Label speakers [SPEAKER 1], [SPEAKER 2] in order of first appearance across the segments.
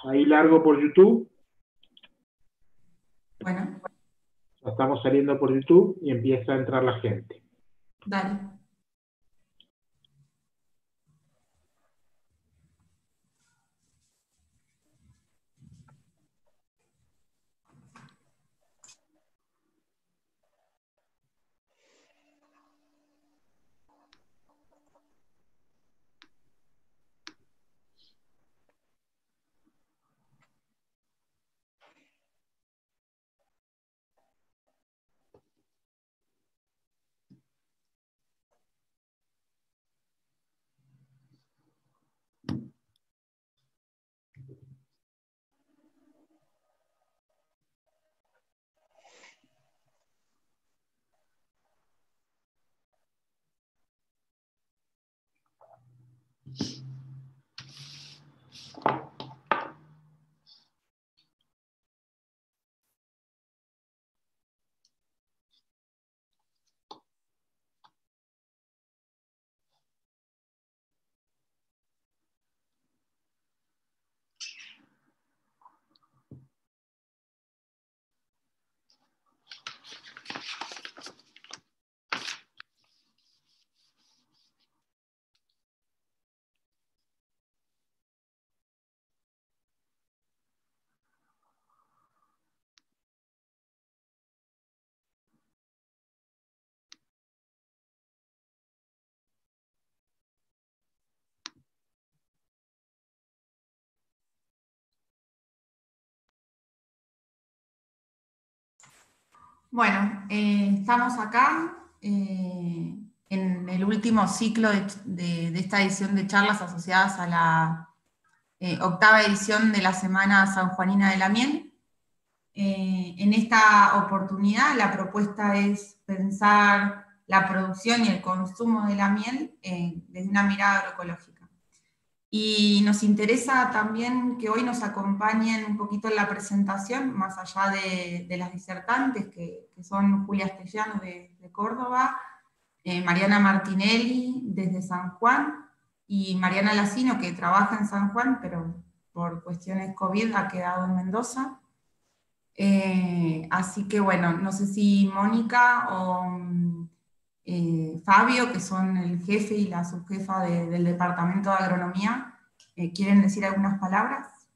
[SPEAKER 1] Ahí largo por YouTube.
[SPEAKER 2] Bueno,
[SPEAKER 1] Ya estamos saliendo por YouTube y empieza a entrar la gente.
[SPEAKER 2] dale. Bueno, estamos acá en el último ciclo de esta edición de charlas asociadas a la octava edición de la Semana Sanjuanina de la Miel. En esta oportunidad la propuesta es pensar la producción y el consumo de la miel desde una mirada agroecológica. Y nos interesa también que hoy nos acompañen un poquito en la presentación, más allá de las disertantes, que son Julia Estellano de Córdoba, Mariana Martinelli desde San Juan, y Mariana Lacino, que trabaja en San Juan, pero por cuestiones COVID ha quedado en Mendoza. Así que bueno, no sé si Mónica o Fabio, que son el jefe y la subjefa del Departamento de Agronomía, ¿quieren decir algunas palabras?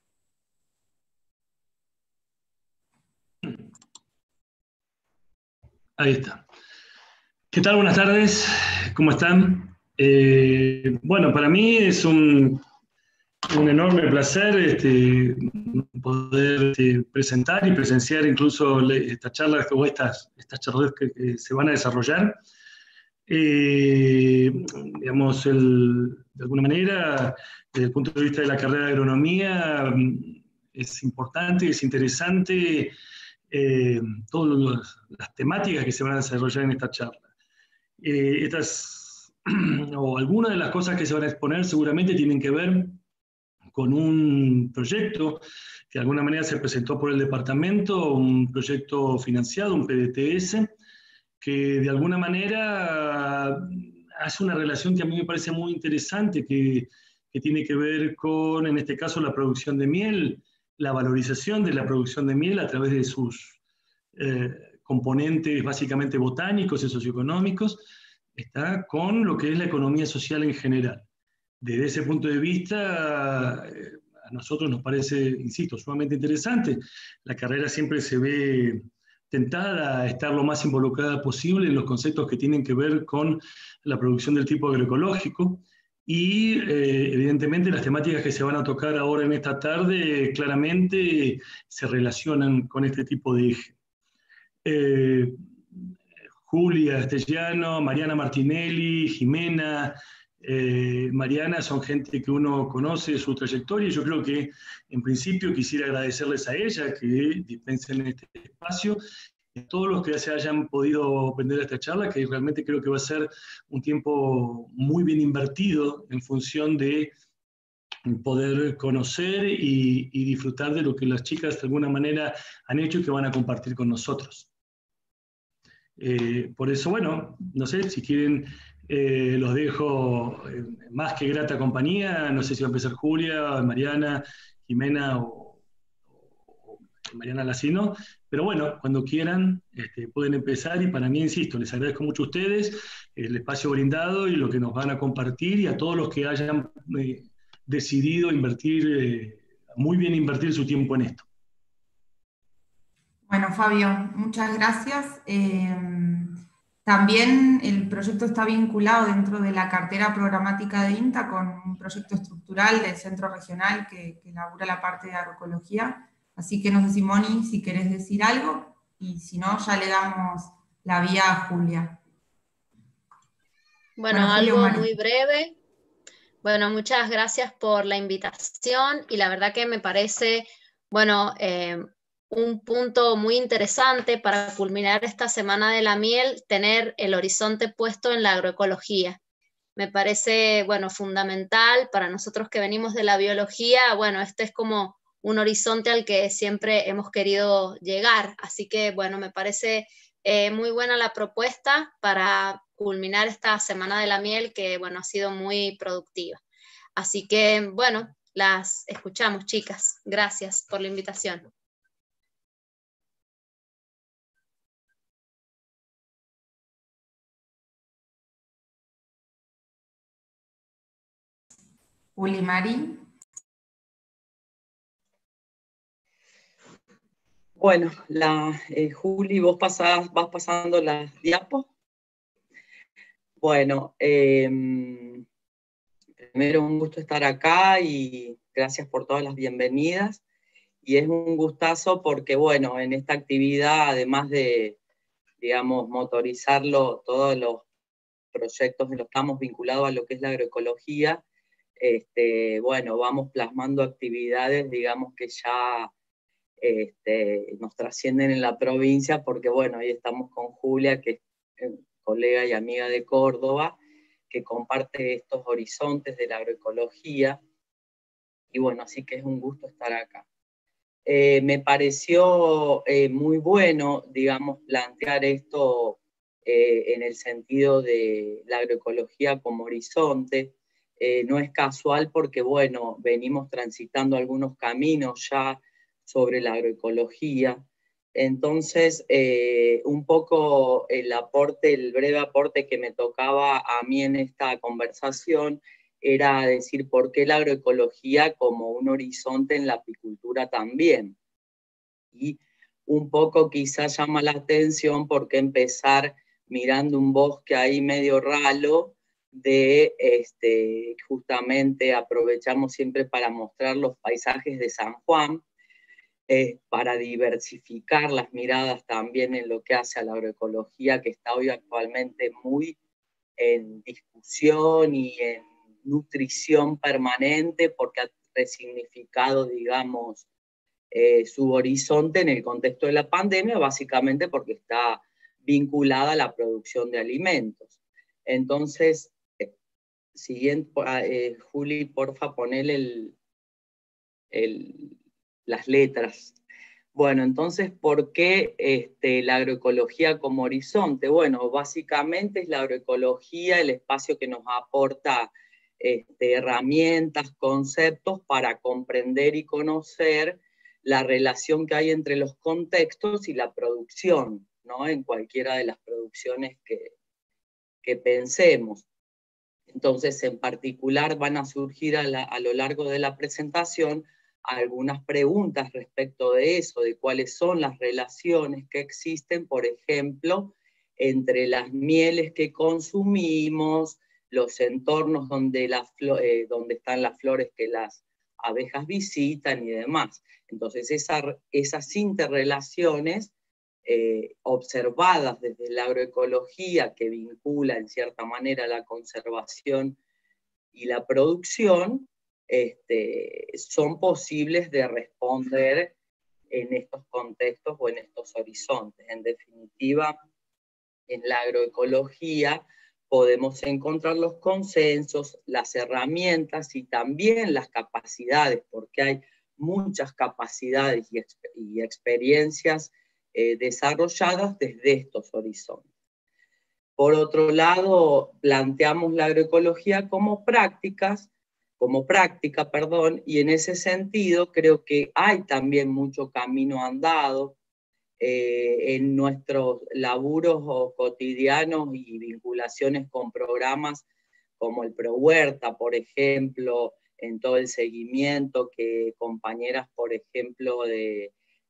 [SPEAKER 3] Ahí está. ¿Qué tal? Buenas tardes. ¿Cómo están? Bueno, para mí es un enorme placer poder presentar y presenciar incluso estas charlas o estas charlas que se van a desarrollar. Digamos, de alguna manera, desde el punto de vista de la carrera de agronomía, es importante, es interesante todas las temáticas que se van a desarrollar en esta charla. O algunas de las cosas que se van a exponer seguramente tienen que ver con un proyecto que de alguna manera se presentó por el departamento, un proyecto financiado, un PDTS, que de alguna manera hace una relación que a mí me parece muy interesante, que tiene que ver con, en este caso, la producción de miel, la valorización de la producción de miel a través de sus componentes básicamente botánicos y socioeconómicos, está con lo que es la economía social en general. Desde ese punto de vista, a nosotros nos parece, insisto, sumamente interesante. La carrera siempre se ve tentada a estar lo más involucrada posible en los conceptos que tienen que ver con la producción del tipo agroecológico y evidentemente las temáticas que se van a tocar ahora en esta tarde claramente se relacionan con este tipo de eje. Julia Estellano, Mariana Martinelli, Jimena, Mariana son gente que uno conoce su trayectoria y yo creo que en principio quisiera agradecerles a ella que dispensen este espacio y a todos los que se hayan podido aprender esta charla, que realmente creo que va a ser un tiempo muy bien invertido en función de poder conocer y disfrutar de lo que las chicas de alguna manera han hecho y que van a compartir con nosotros. Por eso, bueno, no sé, si quieren, los dejo más que grata compañía. No sé si va a empezar Julia, Mariana, Jimena o Mariana Lacino, pero bueno, cuando quieran pueden empezar, y para mí, insisto, les agradezco mucho a ustedes el espacio brindado y lo que nos van a compartir, y a todos los que hayan decidido invertir, muy bien invertir su tiempo en esto.
[SPEAKER 2] Bueno, Fabio, muchas gracias. También el proyecto está vinculado dentro de la cartera programática de INTA con un proyecto estructural del centro regional que elabora la parte de agroecología. Así que no sé, Simoni, si querés decir algo, y si no, ya le damos la vía a Julia.
[SPEAKER 4] Bueno, algo muy breve. Bueno, muchas gracias por la invitación, y la verdad que me parece, bueno, un punto muy interesante para culminar esta Semana de la Miel, tener el horizonte puesto en la agroecología. Me parece, bueno, fundamental para nosotros que venimos de la biología. Bueno, este es como un horizonte al que siempre hemos querido llegar, así que, bueno, me parece muy buena la propuesta para culminar esta Semana de la Miel, que, bueno, ha sido muy productiva. Así que, bueno, las escuchamos, chicas. Gracias por la invitación.
[SPEAKER 2] Juli, Mari.
[SPEAKER 5] Bueno, Juli, vos vas pasando las diapos. Bueno, primero un gusto estar acá y gracias por todas las bienvenidas. Y es un gustazo porque, bueno, en esta actividad, además de, digamos, motorizarlo, todos los proyectos de los que estamos vinculados a lo que es la agroecología, bueno, vamos plasmando actividades, digamos, que ya nos trascienden en la provincia, porque bueno, ahí estamos con Julia, que es colega y amiga de Córdoba, que comparte estos horizontes de la agroecología, y bueno, así que es un gusto estar acá. Me pareció muy bueno, digamos, plantear esto en el sentido de la agroecología como horizonte. No es casual porque, bueno, venimos transitando algunos caminos ya sobre la agroecología. Entonces, un poco el breve aporte que me tocaba a mí en esta conversación era decir por qué la agroecología como un horizonte en la apicultura también. Y un poco quizás llama la atención porque empezar mirando un bosque ahí medio ralo, justamente aprovechamos siempre para mostrar los paisajes de San Juan, para diversificar las miradas también en lo que hace a la agroecología, que está hoy actualmente muy en discusión y en nutrición permanente, porque ha resignificado, digamos, su horizonte en el contexto de la pandemia, básicamente porque está vinculada a la producción de alimentos. Entonces, Juli, porfa, ponele las letras. Bueno, entonces, ¿por qué la agroecología como horizonte? Bueno, básicamente es la agroecología el espacio que nos aporta herramientas, conceptos para comprender y conocer la relación que hay entre los contextos y la producción, ¿no? En cualquiera de las producciones que pensemos. Entonces, en particular, van a surgir a lo largo de la presentación algunas preguntas respecto de eso, de cuáles son las relaciones que existen, por ejemplo, entre las mieles que consumimos, los entornos donde están las flores que las abejas visitan y demás. Entonces, esas interrelaciones observadas desde la agroecología, que vincula en cierta manera la conservación y la producción, son posibles de responder en estos contextos o en estos horizontes. En definitiva, en la agroecología podemos encontrar los consensos, las herramientas y también las capacidades, porque hay muchas capacidades y experiencias desarrolladas desde estos horizontes. Por otro lado, planteamos la agroecología como prácticas como práctica, perdón, y en ese sentido creo que hay también mucho camino andado en nuestros laburos cotidianos y vinculaciones con programas como el ProHuerta, por ejemplo, en todo el seguimiento que compañeras, por ejemplo,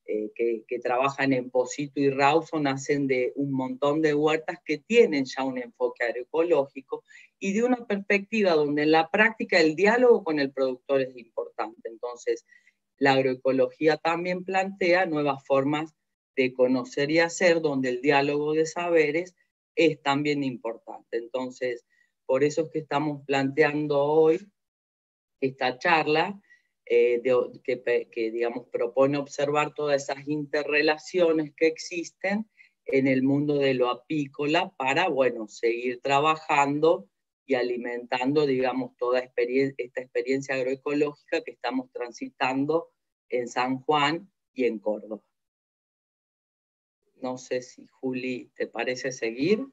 [SPEAKER 5] que trabajan en Posito y Rawson hacen de un montón de huertas que tienen ya un enfoque agroecológico y de una perspectiva donde en la práctica el diálogo con el productor es importante. Entonces, la agroecología también plantea nuevas formas de conocer y hacer, donde el diálogo de saberes es también importante. Entonces, por eso es que estamos planteando hoy esta charla que, digamos, propone observar todas esas interrelaciones que existen en el mundo de lo apícola para, bueno, seguir trabajando y alimentando, digamos, toda esta experiencia agroecológica que estamos transitando en San Juan y en Córdoba. No sé si, Juli, ¿te parece seguir?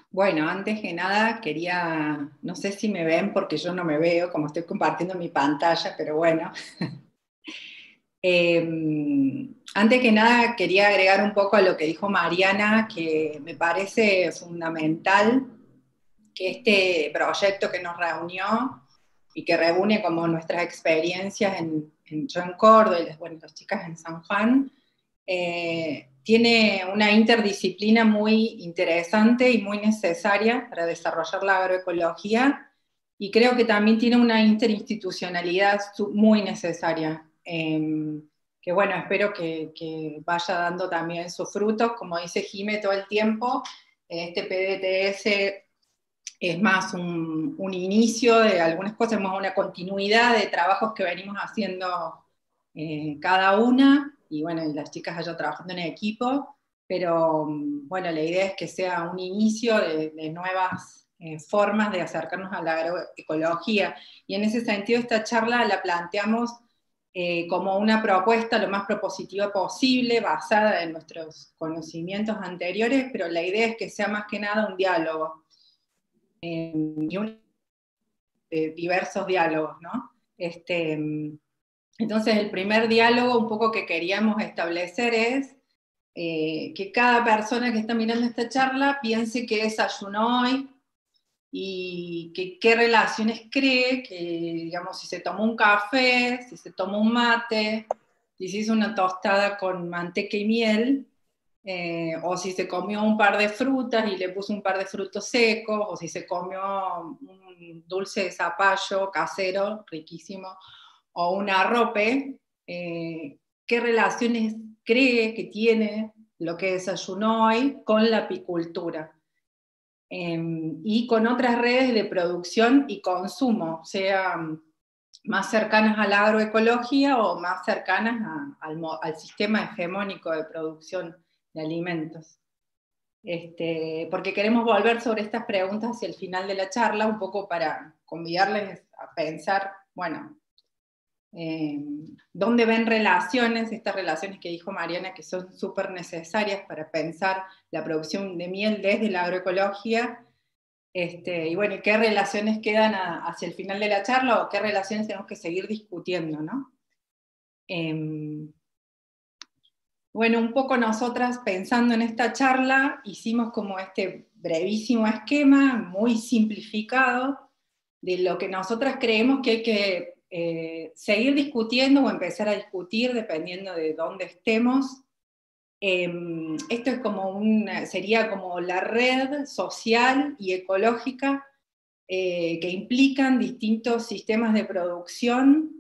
[SPEAKER 6] Bueno, antes que nada quería, no sé si me ven porque yo no me veo, como estoy compartiendo mi pantalla, pero bueno. Antes que nada quería agregar un poco a lo que dijo Mariana, que me parece fundamental que este proyecto que nos reunió y que reúne como nuestras experiencias yo en Córdoba y las chicas en San Juan, tiene una interdisciplina muy interesante y muy necesaria para desarrollar la agroecología, y creo que también tiene una interinstitucionalidad muy necesaria, que bueno, espero que vaya dando también sus frutos. Como dice Jime todo el tiempo, este PDTS es más un inicio de algunas cosas, más una continuidad de trabajos que venimos haciendo cada una, y bueno, y las chicas allá trabajando en equipo, pero bueno, la idea es que sea un inicio de nuevas formas de acercarnos a la agroecología, y en ese sentido esta charla la planteamos como una propuesta lo más propositiva posible, basada en nuestros conocimientos anteriores, pero la idea es que sea más que nada un diálogo, y diversos diálogos, ¿no? Entonces el primer diálogo un poco que queríamos establecer es que cada persona que está mirando esta charla piense qué desayunó hoy y qué relaciones cree, que digamos si se tomó un café, si se tomó un mate, si se hizo una tostada con manteca y miel, o si se comió un par de frutas y le puso un par de frutos secos, o si se comió un dulce de zapallo casero, riquísimo, o un arrope, qué relaciones cree que tiene lo que desayunó hoy con la apicultura, y con otras redes de producción y consumo, sean más cercanas a la agroecología o más cercanas al sistema hegemónico de producción de alimentos. Porque queremos volver sobre estas preguntas hacia el final de la charla, un poco para convidarles a pensar, bueno, dónde ven relaciones, estas relaciones que dijo Mariana, que son súper necesarias para pensar la producción de miel desde la agroecología, y bueno, qué relaciones quedan hacia el final de la charla, o qué relaciones tenemos que seguir discutiendo, ¿no? Bueno, un poco nosotras pensando en esta charla, hicimos como este brevísimo esquema, muy simplificado, de lo que nosotras creemos que hay que seguir discutiendo o empezar a discutir dependiendo de dónde estemos. Esto es como sería como la red social y ecológica que implican distintos sistemas de producción,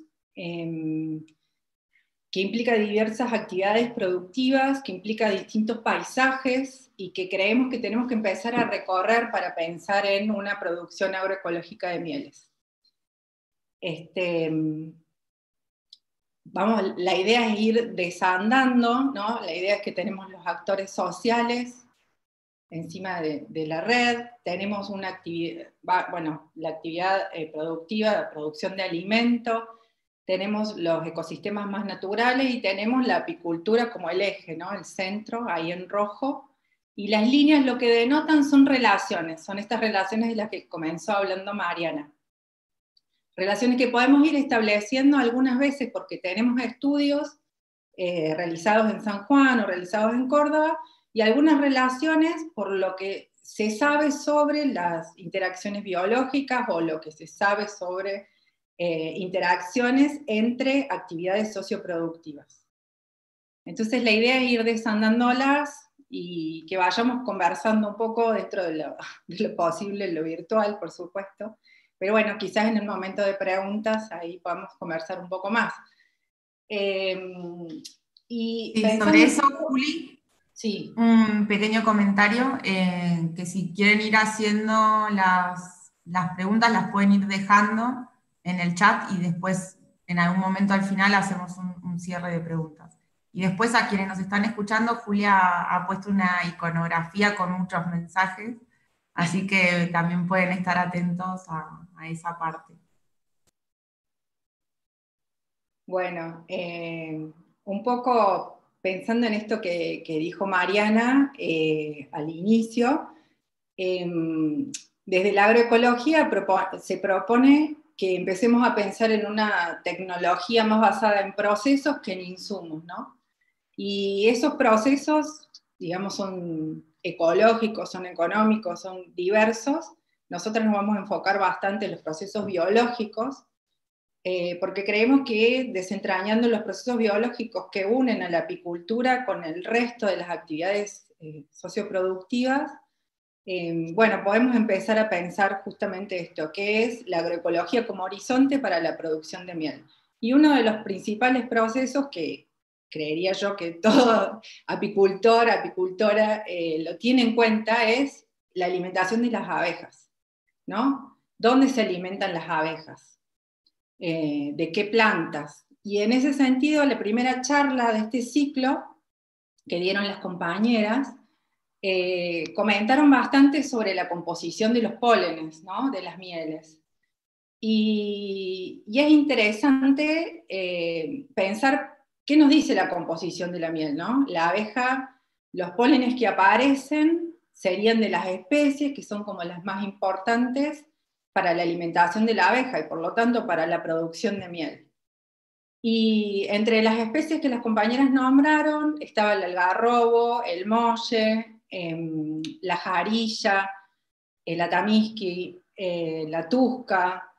[SPEAKER 6] que implica diversas actividades productivas, que implica distintos paisajes, y que creemos que tenemos que empezar a recorrer para pensar en una producción agroecológica de mieles. La idea es ir desandando, ¿no? La idea es que tenemos los actores sociales encima de la red, tenemos una actividad, la actividad productiva, la producción de alimento, tenemos los ecosistemas más naturales y tenemos la apicultura como el eje, ¿no? El centro, ahí en rojo. Y las líneas lo que denotan son relaciones, son estas relaciones de las que comenzó hablando Mariana. Relaciones que podemos ir estableciendo algunas veces porque tenemos estudios realizados en San Juan o realizados en Córdoba, y algunas relaciones por lo que se sabe sobre las interacciones biológicas o lo que se sabe sobre interacciones entre actividades socioproductivas. Entonces la idea es ir desandándolas y que vayamos conversando un poco dentro de lo posible, en lo virtual, por supuesto, pero bueno, quizás en el momento de preguntas ahí podamos conversar un poco más.
[SPEAKER 2] Y sobre eso, Juli,
[SPEAKER 6] sí.
[SPEAKER 2] Un pequeño comentario, que si quieren ir haciendo las preguntas, las pueden ir dejando en el chat y después en algún momento al final hacemos un cierre de preguntas. Y después a quienes nos están escuchando, Julia ha puesto una iconografía con muchos mensajes, así que también pueden estar atentos a esa parte.
[SPEAKER 6] Bueno, un poco pensando en esto que dijo Mariana al inicio, desde la agroecología se propone que empecemos a pensar en una tecnología más basada en procesos que en insumos, ¿no? Y esos procesos, digamos, son ecológicos, son económicos, son diversos. Nosotros nos vamos a enfocar bastante en los procesos biológicos, porque creemos que desentrañando los procesos biológicos que unen a la apicultura con el resto de las actividades socioproductivas, bueno, podemos empezar a pensar justamente esto, que es la agroecología como horizonte para la producción de miel. Y uno de los principales procesos que creería yo que todo apicultor, apicultora lo tiene en cuenta es la alimentación de las abejas, ¿no? ¿Dónde se alimentan las abejas? De qué plantas. Y en ese sentido, la primera charla de este ciclo que dieron las compañeras, comentaron bastante sobre la composición de los pólenes, ¿no? De las mieles. Y es interesante pensar qué nos dice la composición de la miel, ¿no? La abeja, los pólenes que aparecen serían de las especies que son como las más importantes para la alimentación de la abeja y por lo tanto para la producción de miel. Y entre las especies que las compañeras nombraron estaba el algarrobo, el molle, la jarilla, el atamisqui, la tusca,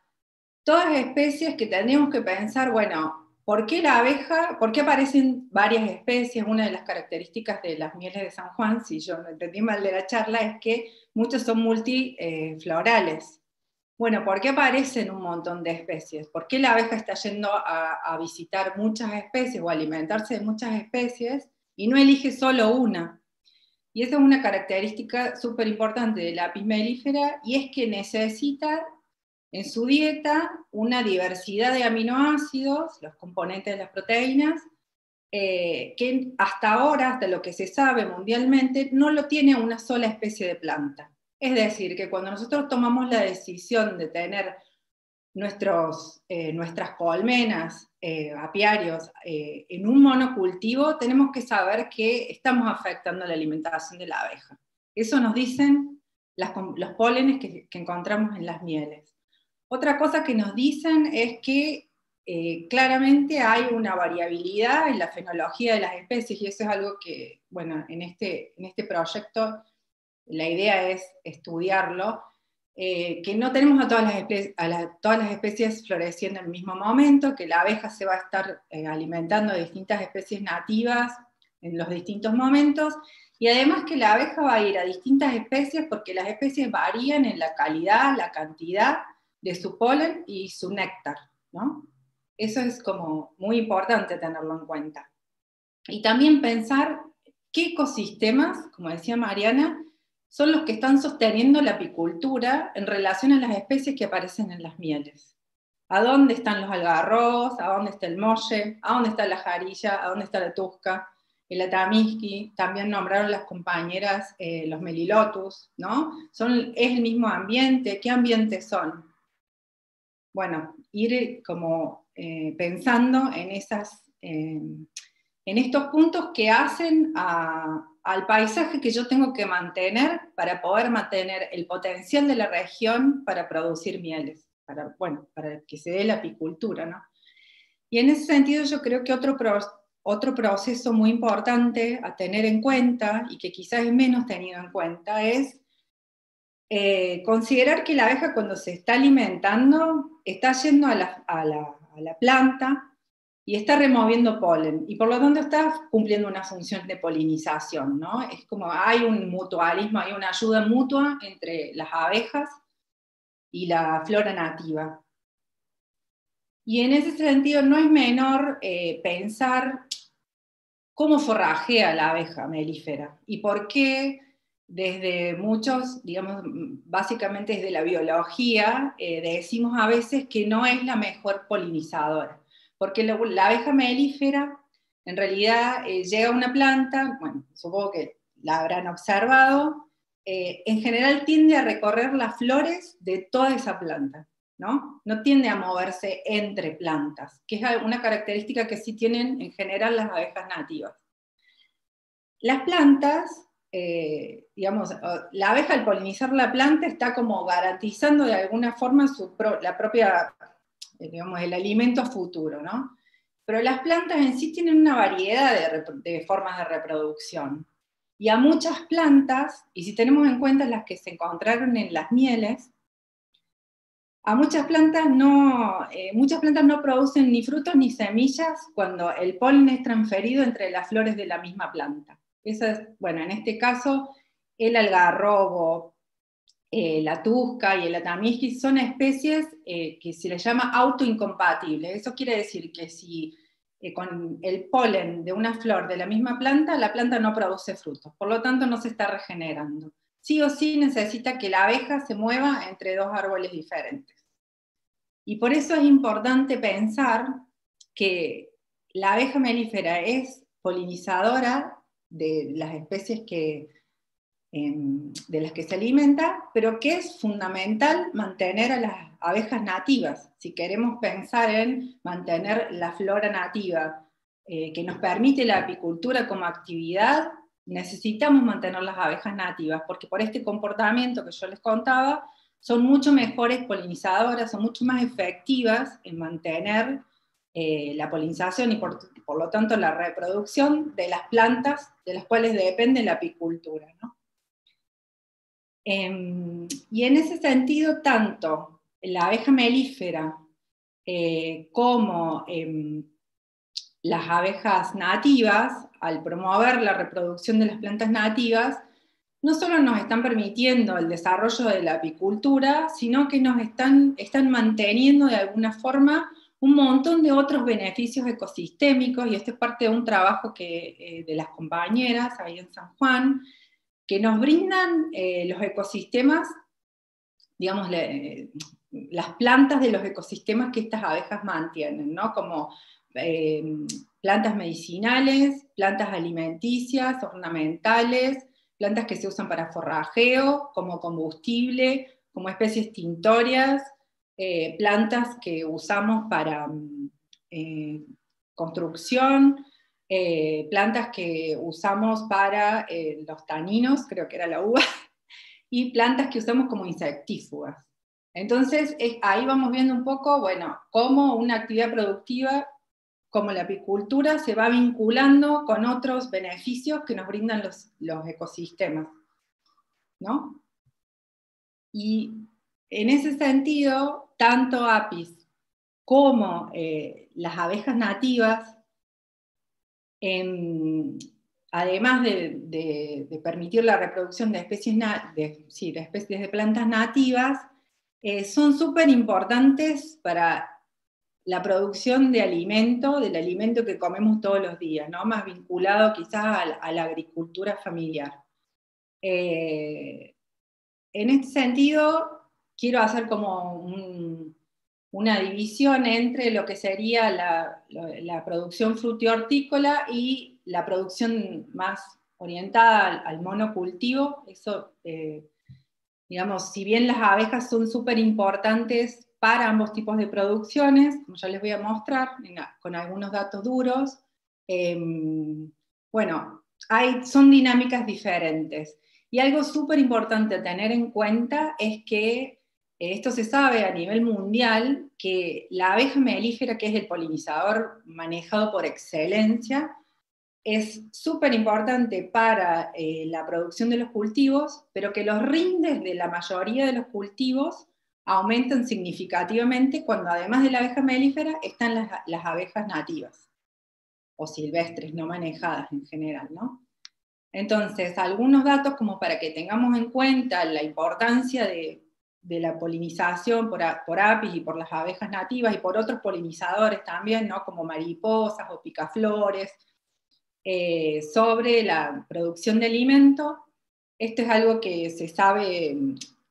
[SPEAKER 6] todas especies que tendríamos que pensar, bueno, ¿por qué la abeja, por qué aparecen varias especies? Una de las características de las mieles de San Juan, si yo no entendí mal de la charla, es que muchos son multiflorales. Bueno, ¿por qué aparecen un montón de especies? ¿Por qué la abeja está yendo a visitar muchas especies o a alimentarse de muchas especies y no elige solo una? Y esa es una característica súper importante de la apis mellifera, y es que necesita en su dieta una diversidad de aminoácidos, los componentes de las proteínas, que hasta ahora, hasta lo que se sabe mundialmente, no lo tiene una sola especie de planta. Es decir, que cuando nosotros tomamos la decisión de tener nuestras colmenas, apiarios, en un monocultivo, tenemos que saber que estamos afectando la alimentación de la abeja. Eso nos dicen los pólenes que encontramos en las mieles. Otra cosa que nos dicen es que claramente hay una variabilidad en la fenología de las especies, y eso es algo que, bueno, en este proyecto la idea es estudiarlo, que no tenemos a todas las especies floreciendo en el mismo momento, que la abeja se va a estar alimentando de distintas especies nativas en los distintos momentos, y además que la abeja va a ir a distintas especies porque las especies varían en la calidad, la cantidad de su polen y su néctar, ¿no? Eso es como muy importante tenerlo en cuenta. Y también pensar qué ecosistemas, como decía Mariana, son los que están sosteniendo la apicultura en relación a las especies que aparecen en las mieles. ¿A dónde están los algarrobos? ¿A dónde está el molle? ¿A dónde está la jarilla? ¿A dónde está la tusca? El atamisqui, también nombraron las compañeras los melilotus, ¿no? ¿Es el mismo ambiente? ¿Qué ambientes son? Bueno, ir como pensando en estos puntos que hacen al paisaje que yo tengo que mantener para poder mantener el potencial de la región para producir mieles, para que se dé la apicultura, ¿no? Y en ese sentido yo creo que otro proceso muy importante a tener en cuenta, y que quizás es menos tenido en cuenta, es considerar que la abeja cuando se está alimentando está yendo a la planta y está removiendo polen, y por lo tanto está cumpliendo una función de polinización, ¿no? Es como hay un mutualismo, hay una ayuda mutua entre las abejas y la flora nativa. Y en ese sentido no es menor pensar cómo forrajea la abeja melífera y por qué desde muchos, digamos, básicamente desde la biología, decimos a veces que no es la mejor polinizadora, porque la abeja melífera en realidad llega a una planta, bueno, supongo que la habrán observado, en general tiende a recorrer las flores de toda esa planta, ¿no? No tiende a moverse entre plantas, que es una característica que sí tienen en general las abejas nativas. Las plantas, digamos, la abeja al polinizar la planta está como garantizando de alguna forma la propia, digamos, el alimento futuro, ¿no? Pero las plantas en sí tienen una variedad de formas de reproducción. Y a muchas plantas, y si tenemos en cuenta las que se encontraron en las mieles, a muchas plantas no producen ni frutos ni semillas cuando el polen es transferido entre las flores de la misma planta. Esa es, bueno, en este caso, el algarrobo, la tusca y el atamisquis son especies que se les llama autoincompatibles. Eso quiere decir que si con el polen de una flor de la misma planta, la planta no produce frutos, por lo tanto no se está regenerando. Sí o sí necesita que la abeja se mueva entre dos árboles diferentes. Y por eso es importante pensar que la abeja melífera es polinizadora de las especies de las que se alimenta, pero que es fundamental mantener a las abejas nativas. Si queremos pensar en mantener la flora nativa que nos permite la apicultura como actividad, necesitamos mantener las abejas nativas, porque por este comportamiento que yo les contaba, son mucho mejores polinizadoras, son mucho más efectivas en mantener la polinización y por lo tanto la reproducción de las plantas de las cuales depende la apicultura, ¿no? Y en ese sentido, tanto la abeja melífera como las abejas nativas, al promover la reproducción de las plantas nativas, no solo nos están permitiendo el desarrollo de la apicultura, sino que nos están manteniendo de alguna forma un montón de otros beneficios ecosistémicos, y esto es parte de un trabajo de las compañeras ahí en San Juan, que nos brindan los ecosistemas, digamos, las plantas de los ecosistemas que estas abejas mantienen, ¿no? Como plantas medicinales, plantas alimenticias, ornamentales, plantas que se usan para forrajeo, como combustible, como especies tintorias, plantas que usamos para construcción, plantas que usamos para los taninos, creo que era la uva, y plantas que usamos como insectífugas. Entonces, ahí vamos viendo un poco, bueno, cómo una actividad productiva como la apicultura se va vinculando con otros beneficios que nos brindan los ecosistemas, ¿no? Y en ese sentido, tanto Apis como las abejas nativas, además de permitir la reproducción de especies de plantas nativas, son súper importantes para la producción de alimento, del alimento que comemos todos los días, ¿no? Más vinculado quizás a la agricultura familiar. En este sentido, quiero hacer como una división entre lo que sería la producción frutihortícola y la producción más orientada al monocultivo. Eso, digamos, si bien las abejas son súper importantes para ambos tipos de producciones, como ya les voy a mostrar con algunos datos duros. Bueno, son dinámicas diferentes. Y algo súper importante a tener en cuenta es que esto se sabe a nivel mundial, que la abeja melífera, que es el polinizador manejado por excelencia, es súper importante para la producción de los cultivos, pero que los rindes de la mayoría de los cultivos aumentan significativamente cuando además de la abeja melífera están las abejas nativas, o silvestres, no manejadas en general, ¿no? Entonces, algunos datos como para que tengamos en cuenta la importancia de la polinización por apis y por las abejas nativas y por otros polinizadores también, ¿no? Como mariposas o picaflores, sobre la producción de alimento. Esto es algo que se sabe,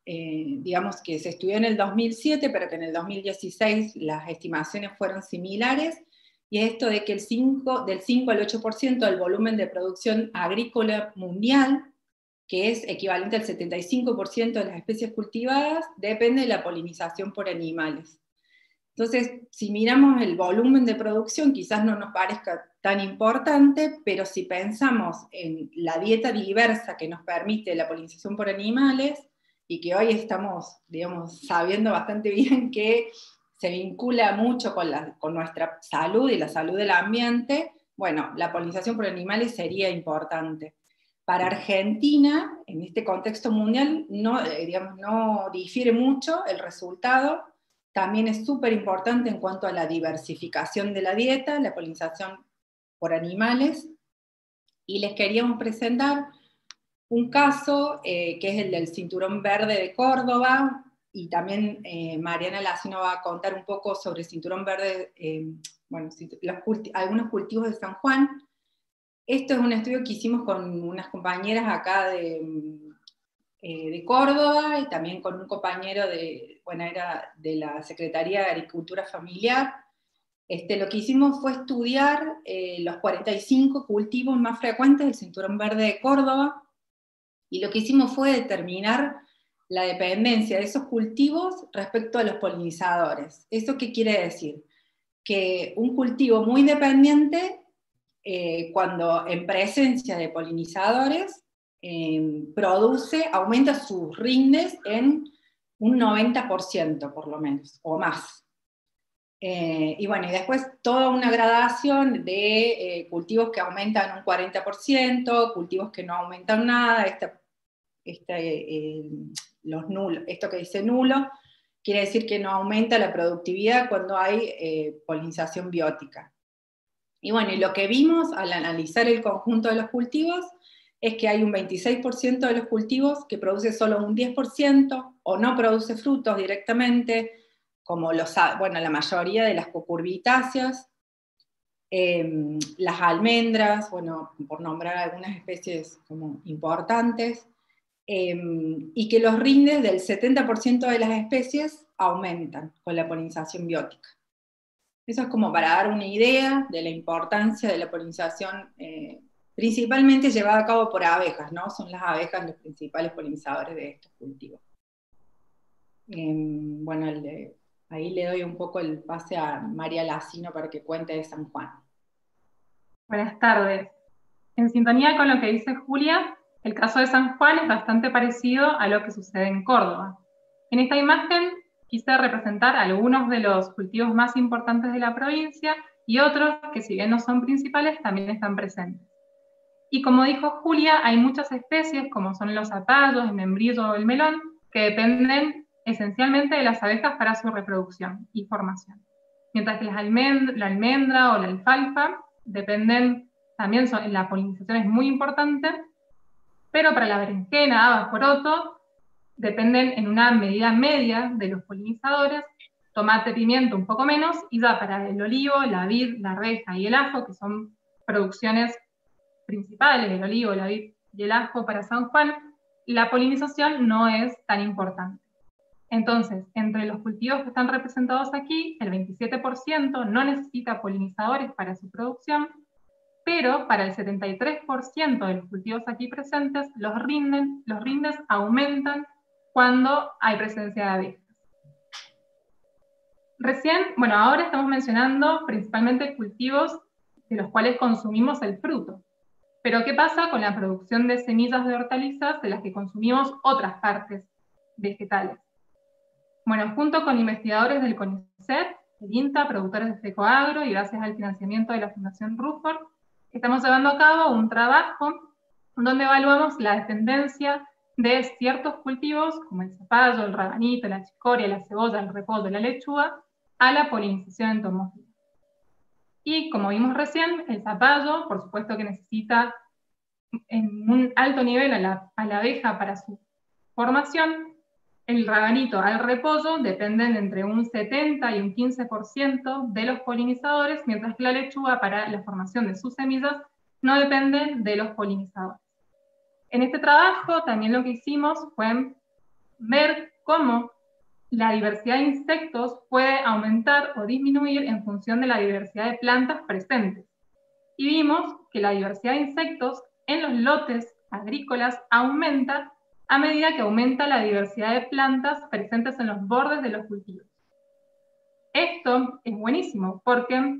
[SPEAKER 6] digamos que se estudió en el 2007, pero que en el 2016 las estimaciones fueron similares, y es esto de que del 5 al 8% del volumen de producción agrícola mundial, que es equivalente al 75% de las especies cultivadas, depende de la polinización por animales. Entonces, si miramos el volumen de producción, quizás no nos parezca tan importante, pero si pensamos en la dieta diversa que nos permite la polinización por animales, y que hoy estamos, digamos, sabiendo bastante bien que se vincula mucho con nuestra salud y la salud del ambiente, bueno, la polinización por animales sería importante. Para Argentina, en este contexto mundial, digamos, no difiere mucho el resultado. También es súper importante en cuanto a la diversificación de la dieta, la polinización por animales. Y les queríamos presentar un caso que es el del cinturón verde de Córdoba, y también Mariana Lacino va a contar un poco sobre el cinturón verde, bueno, algunos cultivos de San Juan. Esto es un estudio que hicimos con unas compañeras acá de Córdoba, y también con un compañero era de la Secretaría de Agricultura Familiar. Lo que hicimos fue estudiar los 45 cultivos más frecuentes del cinturón verde de Córdoba, y lo que hicimos fue determinar la dependencia de esos cultivos respecto a los polinizadores. ¿Eso qué quiere decir? Que un cultivo muy dependiente, cuando en presencia de polinizadores, aumenta sus rindes en un 90% por lo menos, o más. Y bueno, y después toda una gradación de cultivos que aumentan un 40%, cultivos que no aumentan nada, los nulos, esto que dice nulo, quiere decir que no aumenta la productividad cuando hay polinización biótica. Y bueno, y lo que vimos al analizar el conjunto de los cultivos es que hay un 26% de los cultivos que produce solo un 10% o no produce frutos directamente, como la mayoría de las cucurbitáceas, las almendras, bueno, por nombrar algunas especies como importantes, y que los rindes del 70% de las especies aumentan con la polinización biótica. Eso es como para dar una idea de la importancia de la polinización, principalmente llevada a cabo por abejas, ¿no? Son las abejas los principales polinizadores de estos cultivos. Bueno, ahí le doy un poco el pase a María Lacino para que cuente de San Juan.
[SPEAKER 7] Buenas tardes. En sintonía con lo que dice Julia, el caso de San Juan es bastante parecido a lo que sucede en Córdoba. En esta imagen quise representar algunos de los cultivos más importantes de la provincia y otros que, si bien no son principales, también están presentes. Y como dijo Julia, hay muchas especies, como son los zapallos, el membrillo o el melón, que dependen esencialmente de las abejas para su reproducción y formación. Mientras que la almendra o la alfalfa dependen, también la polinización es muy importante, pero para la berenjena, habas, poroto, dependen en una medida media de los polinizadores, tomate, pimiento un poco menos, y ya para el olivo, la vid, la arveja y el ajo, que son producciones principales, el olivo, la vid y el ajo para San Juan, la polinización no es tan importante. Entonces, entre los cultivos que están representados aquí, el 27% no necesita polinizadores para su producción, pero para el 73% de los cultivos aquí presentes, los rindes aumentan cuando hay presencia de abejas. Bueno, ahora estamos mencionando principalmente cultivos de los cuales consumimos el fruto. Pero ¿qué pasa con la producción de semillas de hortalizas de las que consumimos otras partes vegetales? Bueno, junto con investigadores del CONICET, el INTA, productores de FECOAGRO y gracias al financiamiento de la Fundación Rutherford, estamos llevando a cabo un trabajo donde evaluamos la dependencia de ciertos cultivos, como el zapallo, el rabanito, la chicoria, la cebolla, el repollo, la lechuga, a la polinización entomófila. Y como vimos recién, el zapallo, por supuesto que necesita en un alto nivel a la abeja para su formación. El rabanito al repollo dependen entre un 70 y un 15% de los polinizadores, mientras que la lechuga para la formación de sus semillas no depende de los polinizadores. En este trabajo también lo que hicimos fue ver cómo la diversidad de insectos puede aumentar o disminuir en función de la diversidad de plantas presentes. Y vimos que la diversidad de insectos en los lotes agrícolas aumenta a medida que aumenta la diversidad de plantas presentes en los bordes de los cultivos. Esto es buenísimo porque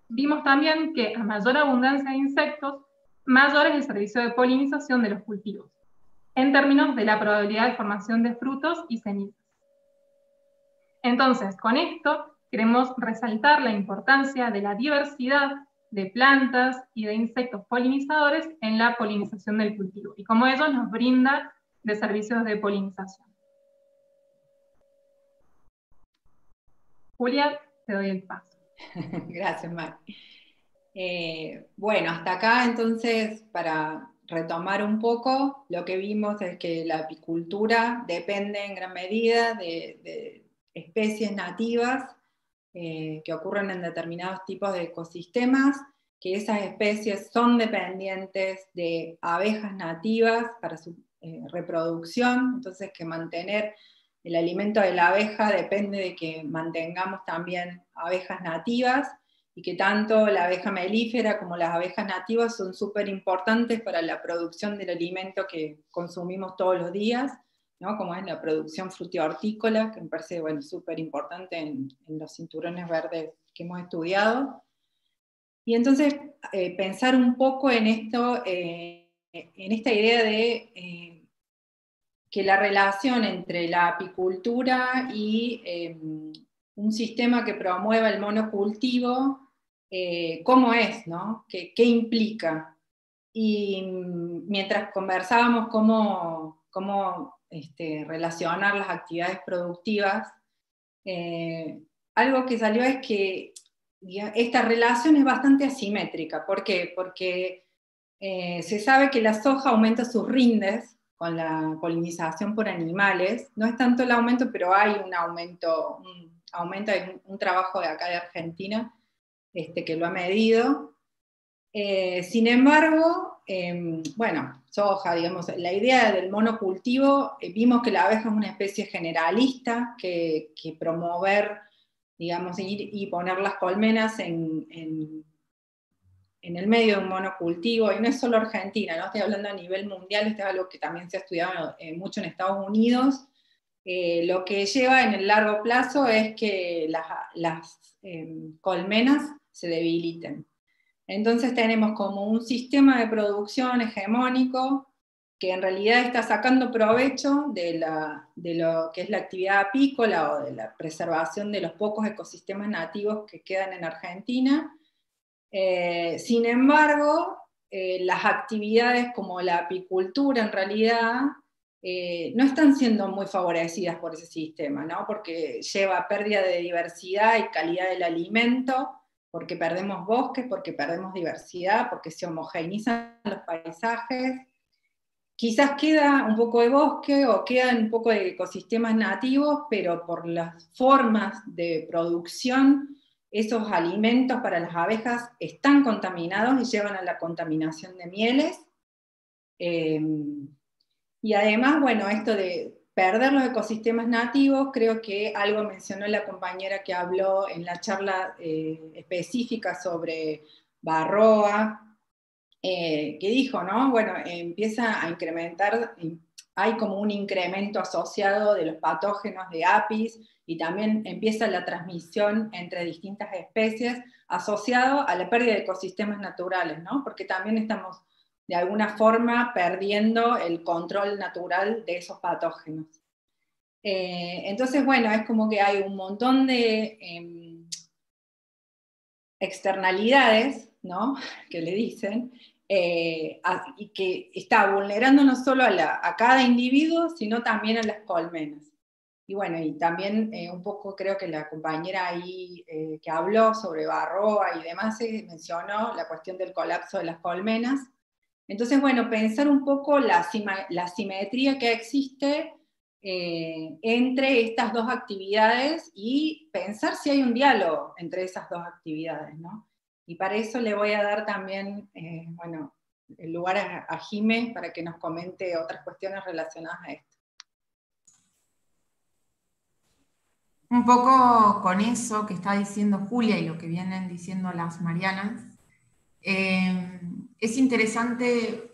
[SPEAKER 7] vimos también que a mayor abundancia de insectos, mayor es el servicio de polinización de los cultivos, en términos de la probabilidad de formación de frutos y semillas. Entonces, con esto queremos resaltar la importancia de la diversidad de plantas y de insectos polinizadores en la polinización del cultivo, y cómo ello nos brinda de servicios de polinización. Julia, te doy el paso.
[SPEAKER 6] Gracias, Mar. Bueno, hasta acá entonces, para retomar un poco, lo que vimos es que la apicultura depende en gran medida de especies nativas que ocurren en determinados tipos de ecosistemas, que esas especies son dependientes de abejas nativas para su reproducción, entonces que mantener el alimento de la abeja depende de que mantengamos también abejas nativas, y que tanto la abeja melífera como las abejas nativas son súper importantes para la producción del alimento que consumimos todos los días, ¿no? Como es la producción frutihortícola, que me parece súper importante en los cinturones verdes que hemos estudiado. Y entonces pensar un poco en esto, en esta idea de que la relación entre la apicultura y un sistema que promueva el monocultivo, ¿cómo es, no? ¿Qué implica? Y mientras conversábamos cómo relacionar las actividades productivas, algo que salió es que esta relación es bastante asimétrica. ¿Por qué? Porque se sabe que la soja aumenta sus rindes con la polinización por animales. No es tanto el aumento, pero hay un aumento, hay un trabajo de acá de Argentina que lo ha medido. Sin embargo, soja, digamos, la idea del monocultivo, vimos que la abeja es una especie generalista, que promover, digamos, ir y poner las colmenas en el medio de un monocultivo, y no es solo Argentina, ¿no? Estoy hablando a nivel mundial, esto es algo que también se ha estudiado mucho en Estados Unidos. Lo que lleva en el largo plazo es que las colmenas se debiliten. Entonces tenemos como un sistema de producción hegemónico que en realidad está sacando provecho de lo que es la actividad apícola o de la preservación de los pocos ecosistemas nativos que quedan en Argentina. Sin embargo, las actividades como la apicultura en realidad no están siendo muy favorecidas por ese sistema, ¿no? Porque lleva pérdida de diversidad y calidad del alimento, porque perdemos bosques, porque perdemos diversidad, porque se homogeneizan los paisajes. Quizás queda un poco de bosque o quedan un poco de ecosistemas nativos, pero por las formas de producción, esos alimentos para las abejas están contaminados y llevan a la contaminación de mieles. Y además, esto de perder los ecosistemas nativos, creo que algo mencionó la compañera que habló en la charla específica sobre Barroa, que dijo, ¿no? Empieza a incrementar hay como un incremento asociado de los patógenos de Apis, y también empieza la transmisión entre distintas especies asociado a la pérdida de ecosistemas naturales, ¿no? Porque también estamos de alguna forma perdiendo el control natural de esos patógenos. Entonces, bueno, es como que hay un montón de externalidades, ¿no?, que le dicen, y que está vulnerando no solo a cada individuo, sino también a las colmenas. Y bueno, y también un poco creo que la compañera ahí que habló sobre Barroa y demás mencionó la cuestión del colapso de las colmenas. Entonces, bueno, pensar un poco la simetría que existe entre estas dos actividades y pensar si hay un diálogo entre esas dos actividades, ¿no? Y para eso le voy a dar también, bueno, el lugar a Jime para que nos comente otras cuestiones relacionadas a esto.
[SPEAKER 2] Un poco con eso que está diciendo Julia y lo que vienen diciendo las Marianas, es interesante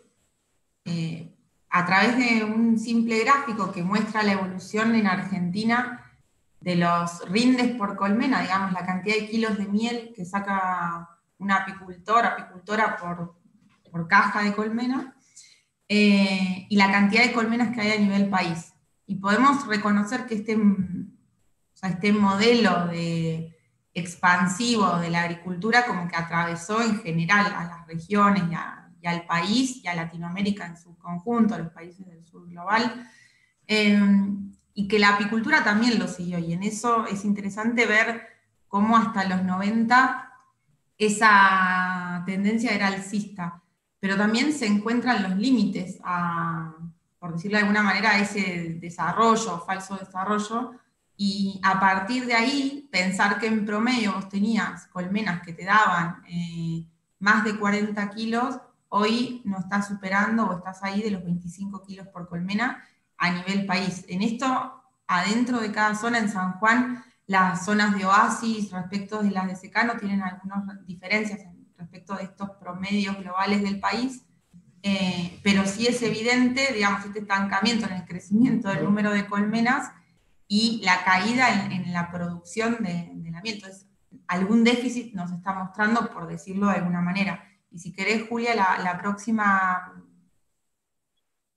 [SPEAKER 2] a través de un simple gráfico que muestra la evolución en Argentina de los rindes por colmena, digamos, la cantidad de kilos de miel que saca un apicultora por caja de colmena, y la cantidad de colmenas que hay a nivel país. Y podemos reconocer que este modelo expansivo de la agricultura como que atravesó en general a las regiones y al país y a Latinoamérica en su conjunto, a los países del sur global, y que la apicultura también lo siguió, y en eso es interesante ver cómo hasta los 90 esa tendencia era alcista, pero también se encuentran los límites por decirlo de alguna manera, a ese desarrollo, falso desarrollo, y a partir de ahí pensar que en promedio vos tenías colmenas que te daban más de 40 kilos, hoy no estás superando o estás ahí de los 25 kilos por colmena a nivel país. En esto, adentro de cada zona en San Juan, las zonas de oasis respecto de las de secano tienen algunas diferencias respecto de estos promedios globales del país, pero sí es evidente, digamos, este estancamiento en el crecimiento del número de colmenas y la caída en la producción de la miel. Entonces, algún déficit nos está mostrando, por decirlo de alguna manera. Y si querés, Julia, la próxima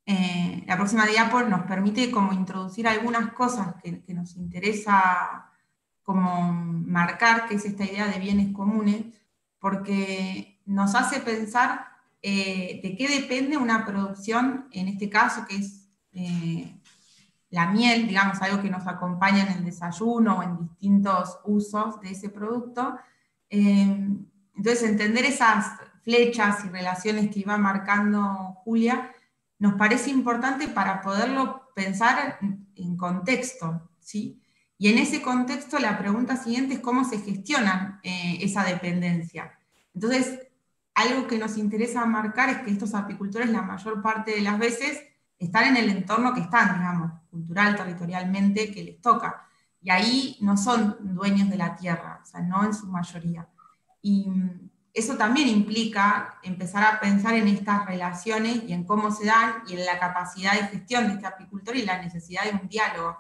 [SPEAKER 2] diapo nos permite como introducir algunas cosas que nos interesa como marcar, que es esta idea de bienes comunes, porque nos hace pensar de qué depende una producción, en este caso que es la miel, digamos, algo que nos acompaña en el desayuno o en distintos usos de ese producto. Entonces, entender esas flechas y relaciones que iba marcando Julia nos parece importante para poderlo pensar en contexto, ¿sí? Y en ese contexto la pregunta siguiente es cómo se gestiona esa dependencia. Entonces, algo que nos interesa marcar es que estos apicultores la mayor parte de las veces están en el entorno que están, digamos, cultural, territorialmente, que les toca. Y ahí no son dueños de la tierra, o sea, no en su mayoría. Y eso también implica empezar a pensar en estas relaciones y en cómo se dan y en la capacidad de gestión de este apicultor y la necesidad de un diálogo.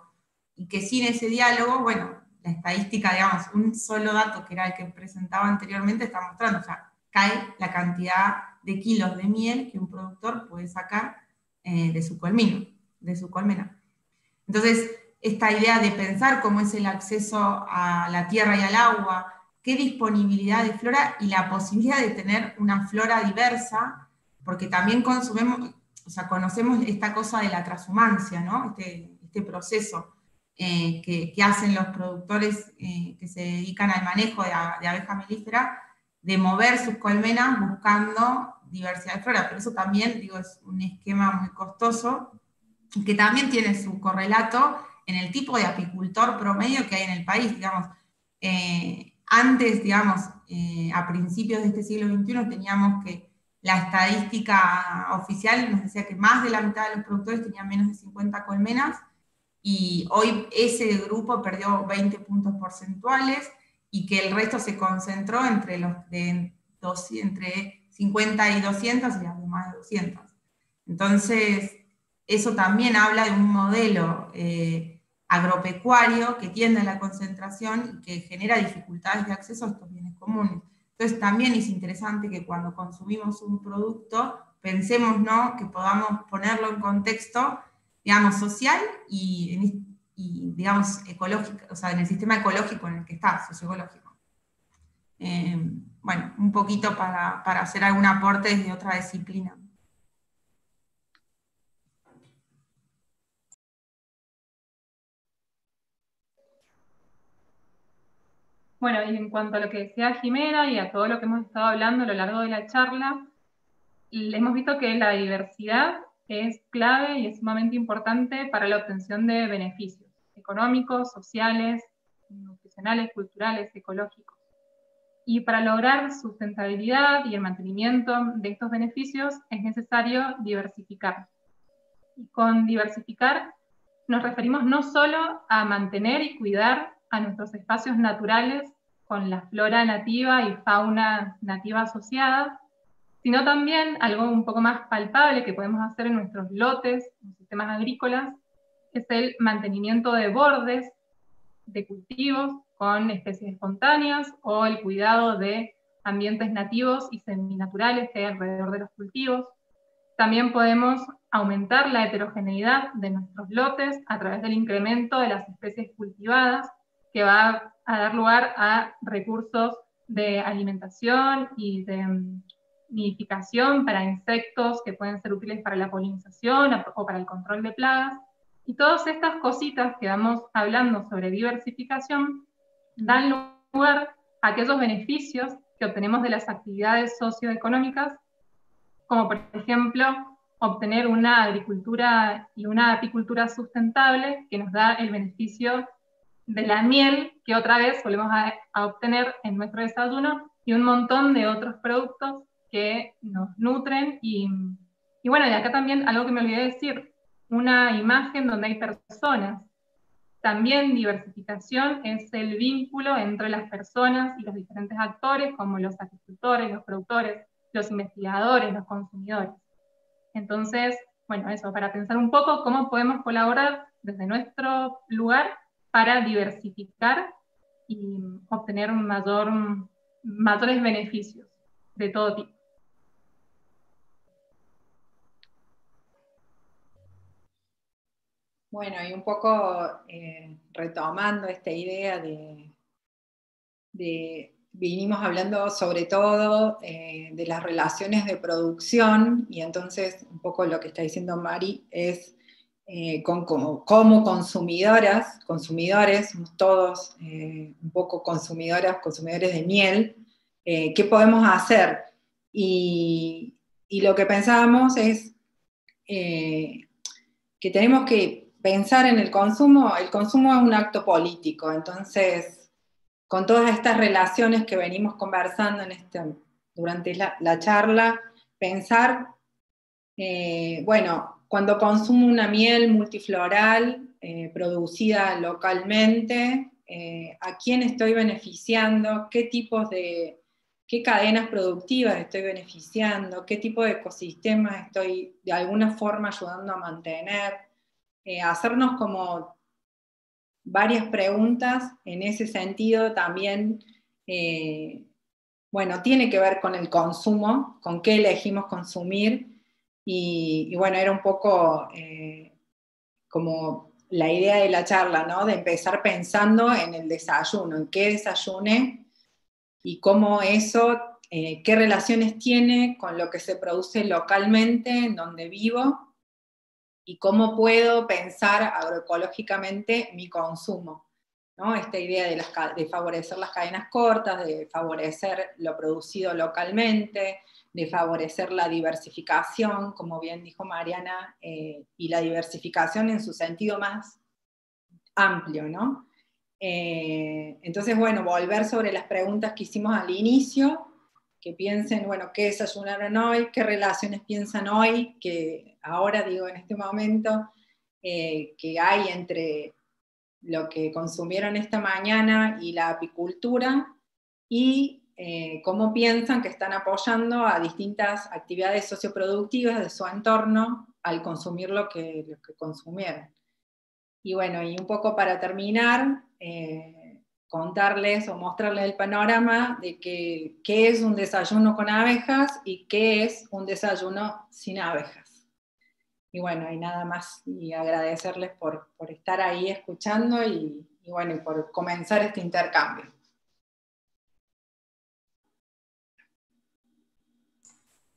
[SPEAKER 2] Y que sin ese diálogo, bueno, la estadística, digamos, un solo dato que era el que presentaba anteriormente está mostrando, o sea, cae la cantidad de kilos de miel que un productor puede sacar de su colmena. Entonces, esta idea de pensar cómo es el acceso a la tierra y al agua, qué disponibilidad de flora y la posibilidad de tener una flora diversa, porque también conocemos esta cosa de la transhumancia, ¿no? Este proceso que hacen los productores que se dedican al manejo de abeja melífera, de mover sus colmenas buscando diversidad de flora, pero eso también, digo, es un esquema muy costoso, que también tiene su correlato en el tipo de apicultor promedio que hay en el país, digamos. Antes, digamos, a principios de este siglo XXI teníamos que la estadística oficial nos decía que más de la mitad de los productores tenían menos de 50 colmenas, y hoy ese grupo perdió 20 puntos porcentuales, y que el resto se concentró entre entre 50 y 200 y las de más de 200. Entonces, eso también habla de un modelo agropecuario que tiende a la concentración y que genera dificultades de acceso a estos bienes comunes. Entonces también es interesante que cuando consumimos un producto, pensemos, ¿no?, que podamos ponerlo en contexto, digamos, social y digamos, ecológico, o sea, en el sistema ecológico en el que está, socioecológico. Bueno, un poquito para hacer algún aporte desde otra disciplina.
[SPEAKER 7] Bueno, y en cuanto a lo que decía Jimena y a todo lo que hemos estado hablando a lo largo de la charla, hemos visto que la diversidad es clave y es sumamente importante para la obtención de beneficios económicos, sociales, nutricionales, culturales, ecológicos. Y para lograr sustentabilidad y el mantenimiento de estos beneficios es necesario diversificar. Y con diversificar nos referimos no solo a mantener y cuidar a nuestros espacios naturales con la flora nativa y fauna nativa asociada, sino también algo un poco más palpable que podemos hacer en nuestros lotes, en sistemas agrícolas, es el mantenimiento de bordes de cultivos con especies espontáneas o el cuidado de ambientes nativos y seminaturales que hay alrededor de los cultivos. También podemos aumentar la heterogeneidad de nuestros lotes a través del incremento de las especies cultivadas, que va a dar lugar a recursos de alimentación y de nidificación para insectos que pueden ser útiles para la polinización o para el control de plagas. Y todas estas cositas que vamos hablando sobre diversificación dan lugar a aquellos beneficios que obtenemos de las actividades socioeconómicas, como por ejemplo obtener una agricultura y una apicultura sustentable que nos da el beneficio de la miel que otra vez volvemos a obtener en nuestro desayuno y un montón de otros productos que nos nutren y bueno, y acá también algo que me olvidé decir, una imagen donde hay personas. También diversificación es el vínculo entre las personas y los diferentes actores, como los agricultores, los productores, los investigadores, los consumidores. Entonces, bueno, eso, para pensar un poco cómo podemos colaborar desde nuestro lugar para diversificar y obtener mayores beneficios de todo tipo.
[SPEAKER 6] Bueno, y un poco retomando esta idea vinimos hablando sobre todo de las relaciones de producción, y entonces un poco lo que está diciendo Mari es como consumidores, somos todos un poco consumidores de miel, ¿qué podemos hacer? Y lo que pensábamos es que tenemos que pensar en el consumo es un acto político, entonces con todas estas relaciones que venimos conversando durante la charla, pensar, bueno, cuando consumo una miel multifloral producida localmente, ¿a quién estoy beneficiando? ¿Qué cadenas productivas estoy beneficiando? ¿Qué tipo de ecosistemas estoy de alguna forma ayudando a mantener? Hacernos como varias preguntas en ese sentido también, bueno, tiene que ver con el consumo, con qué elegimos consumir, y bueno, era un poco como la idea de la charla, ¿no? De empezar pensando en el desayuno, en qué desayuné, y cómo eso, qué relaciones tiene con lo que se produce localmente, en donde vivo, y cómo puedo pensar agroecológicamente mi consumo, ¿no? Esta idea de favorecer las cadenas cortas, de favorecer lo producido localmente, de favorecer la diversificación, como bien dijo Mariana, y la diversificación en su sentido más amplio, ¿no? Entonces, bueno, volver sobre las preguntas que hicimos al inicio, que piensen, bueno, qué desayunaron hoy, qué relaciones piensan hoy, que ahora digo en este momento, que hay entre lo que consumieron esta mañana y la apicultura, y cómo piensan que están apoyando a distintas actividades socioproductivas de su entorno al consumir lo que consumieron. Y bueno, y un poco para terminar, contarles o mostrarles el panorama de qué es un desayuno con abejas y qué es un desayuno sin abejas. Y bueno, y nada más, y agradecerles por estar ahí escuchando y bueno, y por comenzar este intercambio.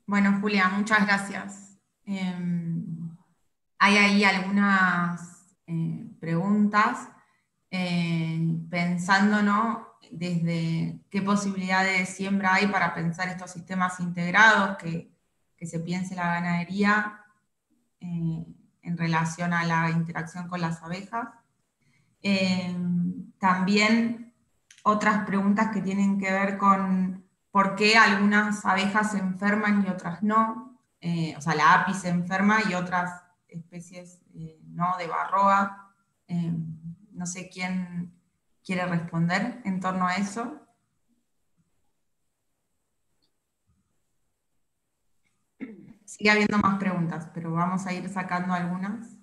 [SPEAKER 2] Bueno, Julia, muchas gracias. Hay ahí algunas preguntas, pensando, ¿no?, desde qué posibilidades de siembra hay para pensar estos sistemas integrados, que se piense la ganadería en relación a la interacción con las abejas. También otras preguntas que tienen que ver con por qué algunas abejas se enferman y otras no. O sea, la apis se enferma y otras especies no, de Varroa. No sé quién quiere responder en torno a eso. Sigue habiendo más preguntas, pero vamos a ir sacando algunas.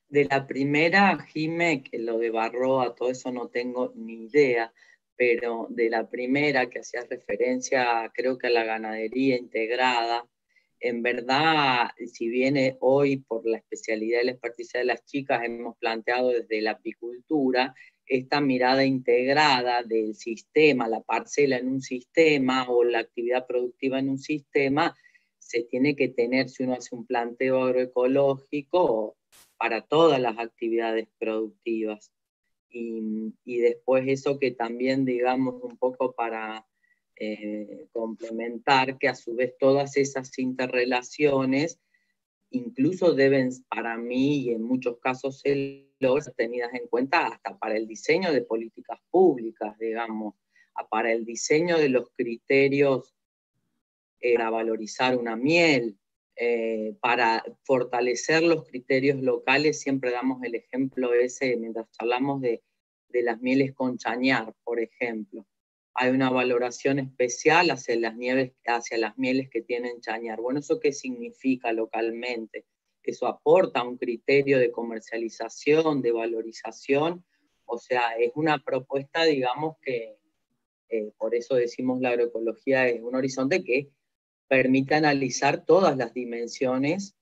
[SPEAKER 5] De la primera, Jime, que lo de Varroa, todo eso no tengo ni idea, pero de la primera que hacías referencia, creo que a la ganadería integrada, en verdad, si bien hoy por la especialidad y la experticia de las chicas hemos planteado desde la apicultura esta mirada integrada del sistema, la parcela en un sistema o la actividad productiva en un sistema, se tiene que tener, si uno hace un planteo agroecológico, para todas las actividades productivas. Y después eso que también, digamos, un poco para complementar, que a su vez todas esas interrelaciones incluso deben, para mí, y en muchos casos ser tenidas en cuenta hasta para el diseño de políticas públicas, digamos, para el diseño de los criterios para valorizar una miel, para fortalecer los criterios locales. Siempre damos el ejemplo ese mientras hablamos de las mieles con chañar, por ejemplo. Hay una valoración especial hacia las mieles que tienen chañar. Bueno, ¿eso qué significa localmente? Eso aporta un criterio de comercialización, de valorización. O sea, es una propuesta, digamos, que por eso decimos la agroecología es un horizonte que permite analizar todas las dimensiones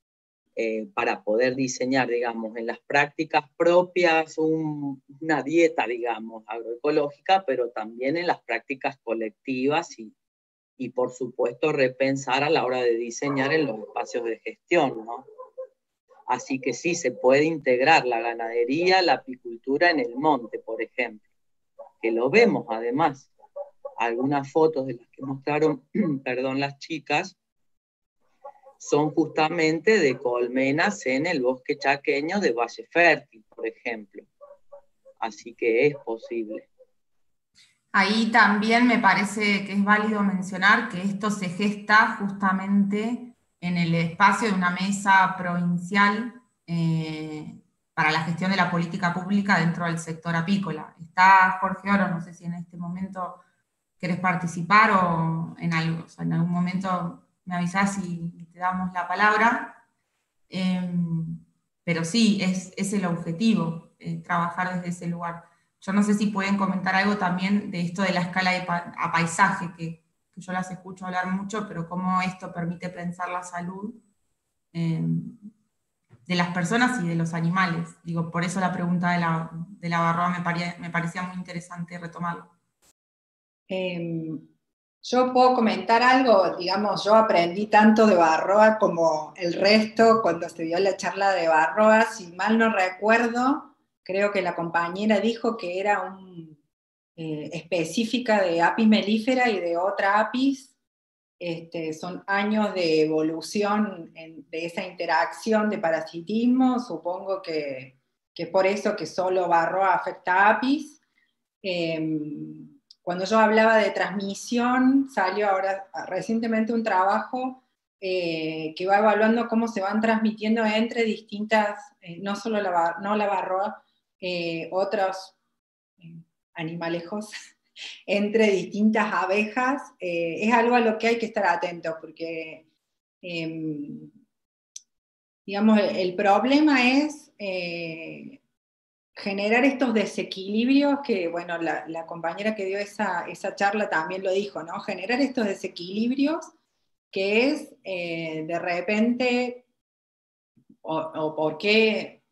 [SPEAKER 5] para poder diseñar, digamos, en las prácticas propias una dieta, digamos, agroecológica, pero también en las prácticas colectivas y por supuesto repensar a la hora de diseñar en los espacios de gestión, ¿no? Así que sí, se puede integrar la ganadería, la apicultura en el monte, por ejemplo, que lo vemos además. Algunas fotos de las que mostraron, perdón, las chicas, son justamente de colmenas en el bosque chaqueño de Valle Fértil, por ejemplo. Así que es posible.
[SPEAKER 2] Ahí también me parece que es válido mencionar que esto se gesta justamente en el espacio de una mesa provincial para la gestión de la política pública dentro del sector apícola. Está Jorge Oro, no sé si en este momento querés participar o en algo, o sea, en algún momento me avisás y te damos la palabra. Pero sí, es el objetivo, trabajar desde ese lugar. Yo no sé si pueden comentar algo también de esto de la escala a paisaje, que yo las escucho hablar mucho, pero cómo esto permite pensar la salud de las personas y de los animales. Digo, por eso la pregunta de la Varroa me parecía muy interesante retomarlo.
[SPEAKER 6] Yo puedo comentar algo, digamos, yo aprendí tanto de Varroa como el resto cuando se dio la charla de Varroa, si mal no recuerdo, creo que la compañera dijo que era específica de Apis mellifera y de otra Apis. Son años de evolución de esa interacción de parasitismo, supongo que por eso que solo Varroa afecta a Apis. Cuando yo hablaba de transmisión, salió ahora recientemente un trabajo que va evaluando cómo se van transmitiendo entre distintas, no solo la Varroa, otros animalejos, entre distintas abejas. Es algo a lo que hay que estar atentos, porque digamos, el problema es generar estos desequilibrios que, bueno, la compañera que dio esa charla también lo dijo, ¿no? Generar estos desequilibrios que es de repente, o por qué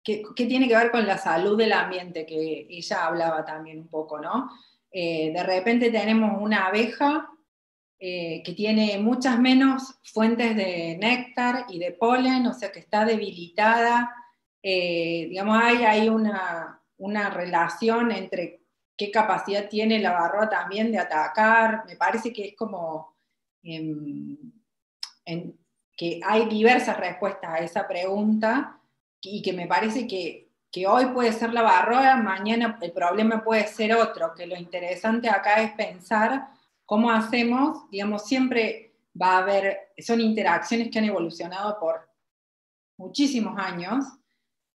[SPEAKER 6] tiene que ver con la salud del ambiente, que ella hablaba también un poco, ¿no? De repente tenemos una abeja que tiene muchas menos fuentes de néctar y de polen, o sea que está debilitada. Digamos, hay una relación entre qué capacidad tiene la varroa también de atacar. Me parece que es como que hay diversas respuestas a esa pregunta, y que me parece que hoy puede ser la varroa, mañana el problema puede ser otro, que lo interesante acá es pensar cómo hacemos, digamos, siempre va a haber, son interacciones que han evolucionado por muchísimos años,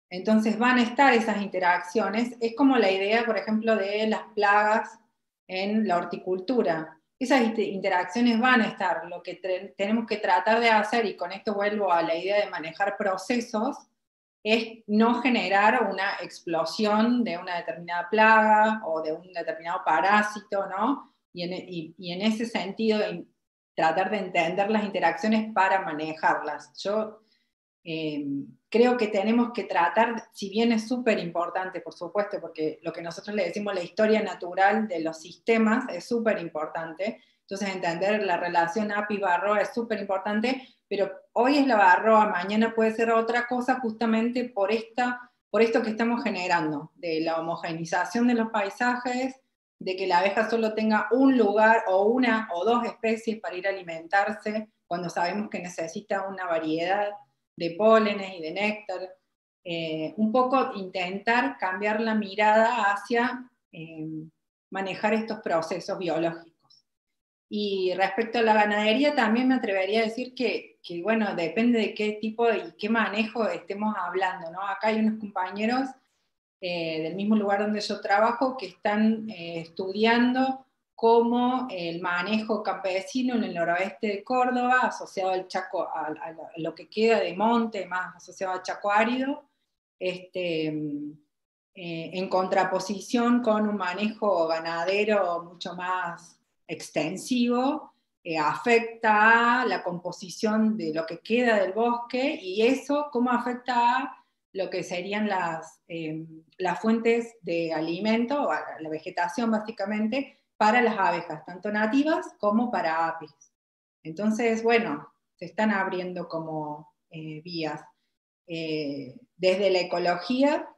[SPEAKER 6] entonces van a estar esas interacciones. Es como la idea, por ejemplo, de las plagas en la horticultura. Esas interacciones van a estar. Lo que tenemos que tratar de hacer, y con esto vuelvo a la idea de manejar procesos, es no generar una explosión de una determinada plaga o de un determinado parásito, ¿no? Y en ese sentido, tratar de entender las interacciones para manejarlas. Yo creo que tenemos que tratar, si bien es súper importante, por supuesto, porque lo que nosotros le decimos la historia natural de los sistemas es súper importante, entonces entender la relación api-varroa es súper importante, pero hoy es la varroa, mañana puede ser otra cosa, justamente por esto que estamos generando, de la homogeneización de los paisajes, de que la abeja solo tenga un lugar o una o dos especies para ir a alimentarse, cuando sabemos que necesita una variedad de pólenes y de néctar. Un poco intentar cambiar la mirada hacia manejar estos procesos biológicos. Y respecto a la ganadería, también me atrevería a decir que bueno, depende de qué tipo y qué manejo estemos hablando, ¿no? Acá hay unos compañeros del mismo lugar donde yo trabajo que están estudiando cómo el manejo campesino en el noroeste de Córdoba, asociado al Chaco, a lo que queda de monte, más asociado al Chaco árido, en contraposición con un manejo ganadero mucho más extensivo, afecta a la composición de lo que queda del bosque, y eso cómo afecta a lo que serían las fuentes de alimento, o a la vegetación básicamente, para las abejas, tanto nativas como para apis. Entonces, bueno, se están abriendo como vías. Desde la ecología,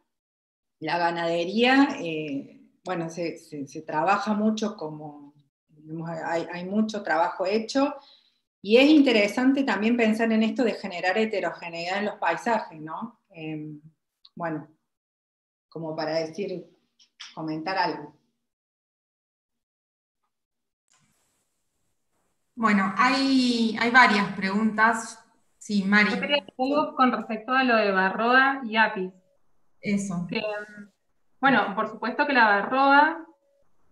[SPEAKER 6] la ganadería, bueno, se trabaja mucho como, hay mucho trabajo hecho, y es interesante también pensar en esto de generar heterogeneidad en los paisajes, ¿no? Bueno, como para decir, comentar algo.
[SPEAKER 2] Bueno, hay varias preguntas. Sí, Mari.
[SPEAKER 7] Yo quería decir algo con respecto a lo de varroa y apis.
[SPEAKER 2] Eso.
[SPEAKER 7] Que, bueno, por supuesto que la varroa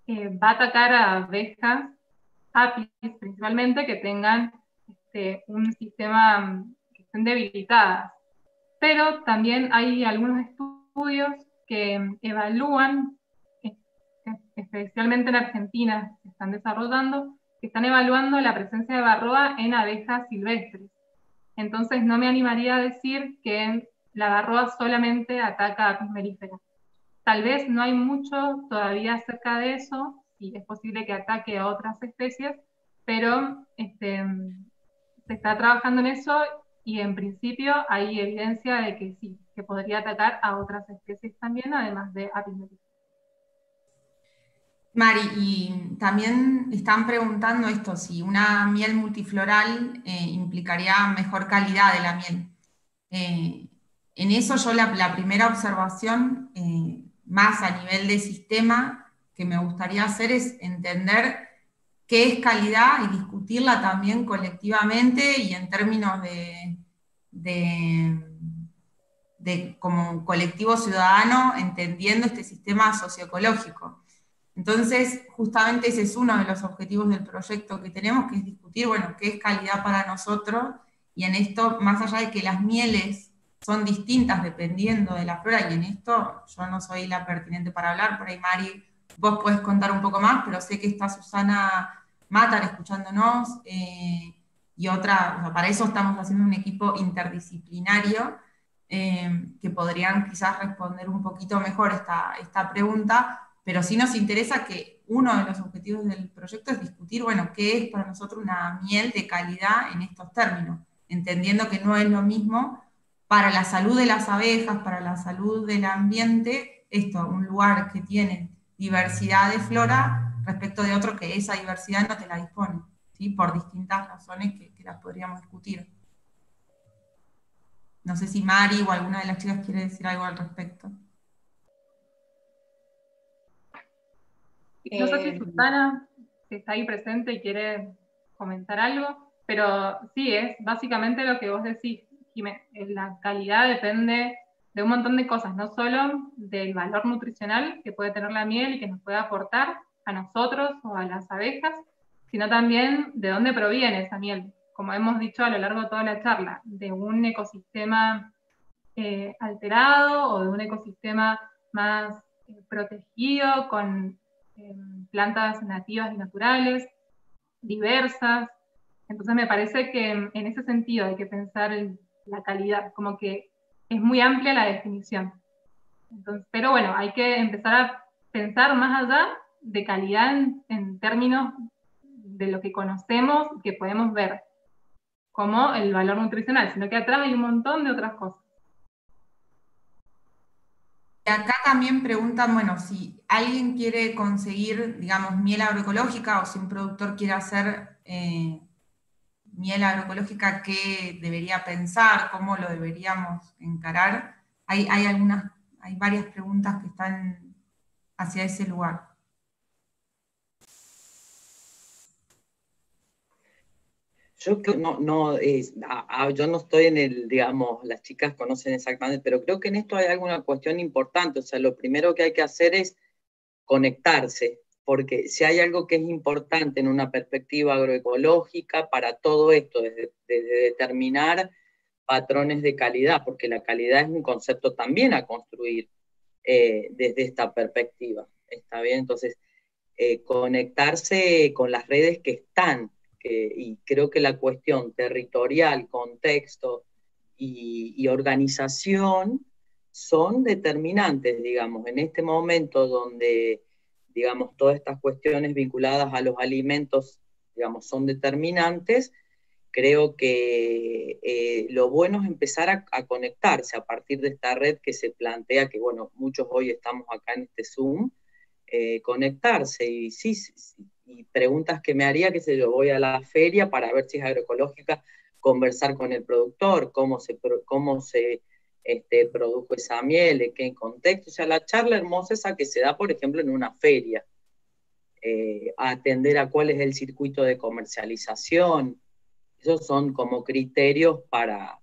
[SPEAKER 7] va a atacar a abejas, apis principalmente, que tengan un sistema que estén debilitadas. Pero también hay algunos estudios que evalúan, especialmente en Argentina, se están desarrollando, que están evaluando la presencia de varroa en abejas silvestres. Entonces no me animaría a decir que la varroa solamente ataca a apis mellifera. Tal vez no hay mucho todavía acerca de eso, y es posible que ataque a otras especies, pero se está trabajando en eso, y en principio hay evidencia de que sí, que podría atacar a otras especies también, además de apis mellifera.
[SPEAKER 2] Mari, y también están preguntando esto, si una miel multifloral implicaría mejor calidad de la miel. En eso yo la primera observación, más a nivel de sistema, que me gustaría hacer es entender qué es calidad y discutirla también colectivamente y en términos de como colectivo ciudadano, entendiendo este sistema socioecológico. Entonces, justamente ese es uno de los objetivos del proyecto que tenemos, que es discutir, bueno, qué es calidad para nosotros, y en esto, más allá de que las mieles son distintas dependiendo de la flora, y en esto yo no soy la pertinente para hablar, por ahí Mari, vos podés contar un poco más, pero sé que está Susana Matar escuchándonos, y otra, o sea, para eso estamos haciendo un equipo interdisciplinario, que podrían quizás responder un poquito mejor esta pregunta, pero sí nos interesa que uno de los objetivos del proyecto es discutir, bueno, qué es para nosotros una miel de calidad en estos términos, entendiendo que no es lo mismo para la salud de las abejas, para la salud del ambiente, esto, un lugar que tiene diversidad de flora respecto de otro que esa diversidad no te la dispone, ¿sí? Por distintas razones que las podríamos discutir. No sé si Mari o alguna de las chicas quiere decir algo al respecto.
[SPEAKER 7] No sé si Susana está ahí presente y quiere comentar algo, pero sí, es básicamente lo que vos decís, Jimé. La calidad depende de un montón de cosas, no solo del valor nutricional que puede tener la miel y que nos puede aportar a nosotros o a las abejas, sino también de dónde proviene esa miel. Como hemos dicho a lo largo de toda la charla, de un ecosistema alterado o de un ecosistema más protegido, con plantas nativas y naturales, diversas. Entonces me parece que en ese sentido hay que pensar en la calidad, como que es muy amplia la definición. Entonces, pero bueno, hay que empezar a pensar más allá de calidad en términos de lo que conocemos y que podemos ver, como el valor nutricional, sino que atrás hay un montón de otras cosas.
[SPEAKER 2] Acá también preguntan, bueno, si alguien quiere conseguir, digamos, miel agroecológica, o si un productor quiere hacer miel agroecológica, ¿qué debería pensar? ¿Cómo lo deberíamos encarar? Hay varias preguntas que están hacia ese lugar.
[SPEAKER 5] Yo creo yo no estoy en el, digamos, las chicas conocen exactamente, pero creo que en esto hay alguna cuestión importante. O sea, lo primero que hay que hacer es conectarse, porque si hay algo que es importante en una perspectiva agroecológica para todo esto, desde determinar patrones de calidad, porque la calidad es un concepto también a construir desde esta perspectiva. ¿Está bien? Entonces, conectarse con las redes que están, y creo que la cuestión territorial, contexto y organización son determinantes, digamos, en este momento donde, digamos, todas estas cuestiones vinculadas a los alimentos, digamos, son determinantes. Creo que lo bueno es empezar a conectarse a partir de esta red que se plantea, que bueno, muchos hoy estamos acá en este Zoom, conectarse. Y sí, y preguntas que me haría, que sé yo, voy a la feria para ver si es agroecológica, conversar con el productor, cómo se produjo esa miel, en qué contexto. O sea, la charla hermosa esa que se da, por ejemplo, en una feria, atender a cuál es el circuito de comercialización. Esos son como criterios para